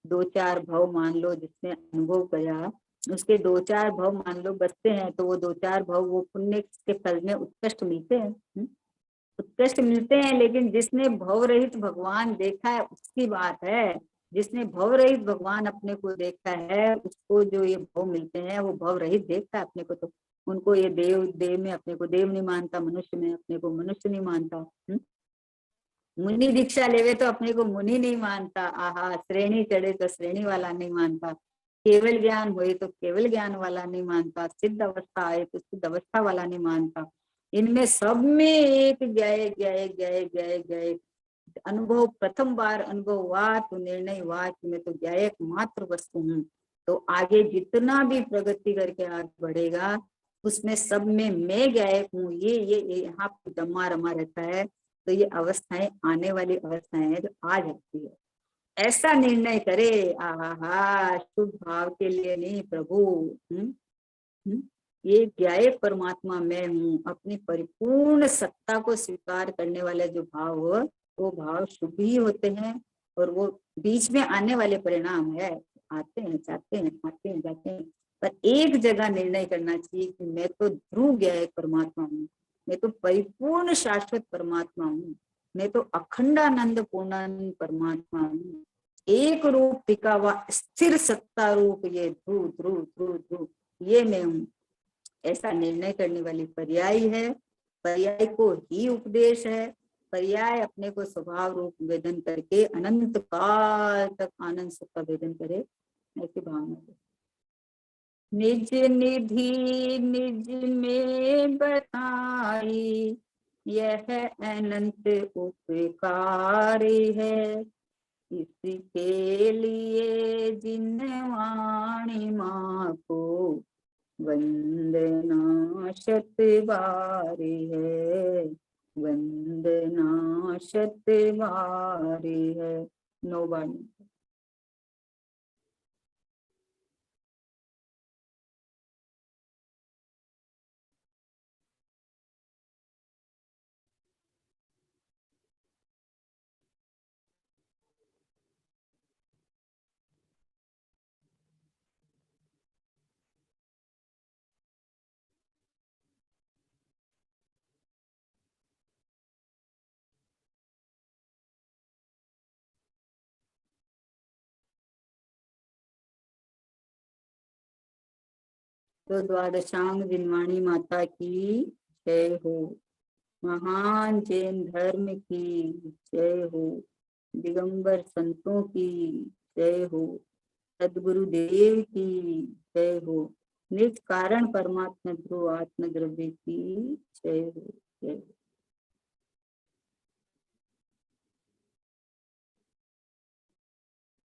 2-4 भाव मान लो जिसने अनुभव किया, उसके 2-4 भाव मान लो बचते हैं तो वो 2-4 भाव वो पुण्य के फल में उत्कृष्ट मिलते हैं, उत्कृष्ट मिलते हैं। लेकिन जिसने भव रहित भगवान देखा है उसकी बात है। जिसने भव रहित भगवान अपने को देखा है उसको जो ये भव मिलते हैं वो भव रहित देखता है अपने को। तो उनको ये देव देव में अपने को देव नहीं मानता, मनुष्य में अपने को मनुष्य नहीं मानता। मुनि दीक्षा लेवे तो अपने को मुनि नहीं मानता, आहा श्रेणी चढ़े तो श्रेणी वाला नहीं मानता, केवल ज्ञान हुए तो केवल ज्ञान वाला नहीं मानता, सिद्ध अवस्था आए तो सिद्ध अवस्था वाला नहीं मानता। इनमें सब में एक गए गए गए गए गए अनुभव, प्रथम बार अनुभव हुआ तो निर्णय हुआ कि मैं तो ज्ञायक मात्र वस्तु हूँ। तो आगे जितना भी प्रगति करके आगे बढ़ेगा उसमें सब में मैं ज्ञायक हूँ, ये यहाँ पे जमा रमा रहता है। तो ये अवस्थाएं आने वाली अवस्थाएं हैं जो आ जाती है। ऐसा निर्णय करे, आहा शुभ भाव के लिए नहीं प्रभु, ये ज्ञायक परमात्मा मैं हूँ, अपनी परिपूर्ण सत्ता को स्वीकार करने वाले जो भाव हो वो भाव शुभ ही होते हैं। और वो बीच में आने वाले परिणाम है, आते हैं जाते हैं आते हैं जाते हैं। पर एक जगह निर्णय करना चाहिए कि मैं तो ध्रुव ज्ञायक परमात्मा हूँ, मैं तो परिपूर्ण शाश्वत परमात्मा हूँ, मैं तो अखंडानंद पूर्णानंद परमात्मा हूँ, एक रूप टिका हुआ स्थिर सत्ता रूप ये ध्रुव ध्रुव ध्रुव ध्रुव ये मैं हूँ। ऐसा निर्णय करने वाली पर्याय है, पर्याय को ही उपदेश है। पर्याय अपने को स्वभाव रूप वेदन करके अनंत काल तक आनंद सुख का वेदन करे, ऐसी भावना है। निज निधि निज में बताई यह अनंत उपकार है, इसके लिए जिन वाणी माँ को वंदना शत बारी है, वंदना शत बारी है। 9 बार। तो द्वादशांग जिनवाणी माता की जय हो, महान जैन धर्म की जय हो, दिगंबर संतों की जय हो, सदगुरुदेव की जय हो, निज कारण परमात्मा ध्रुव आत्म द्रव्य की जय हो, जय हो।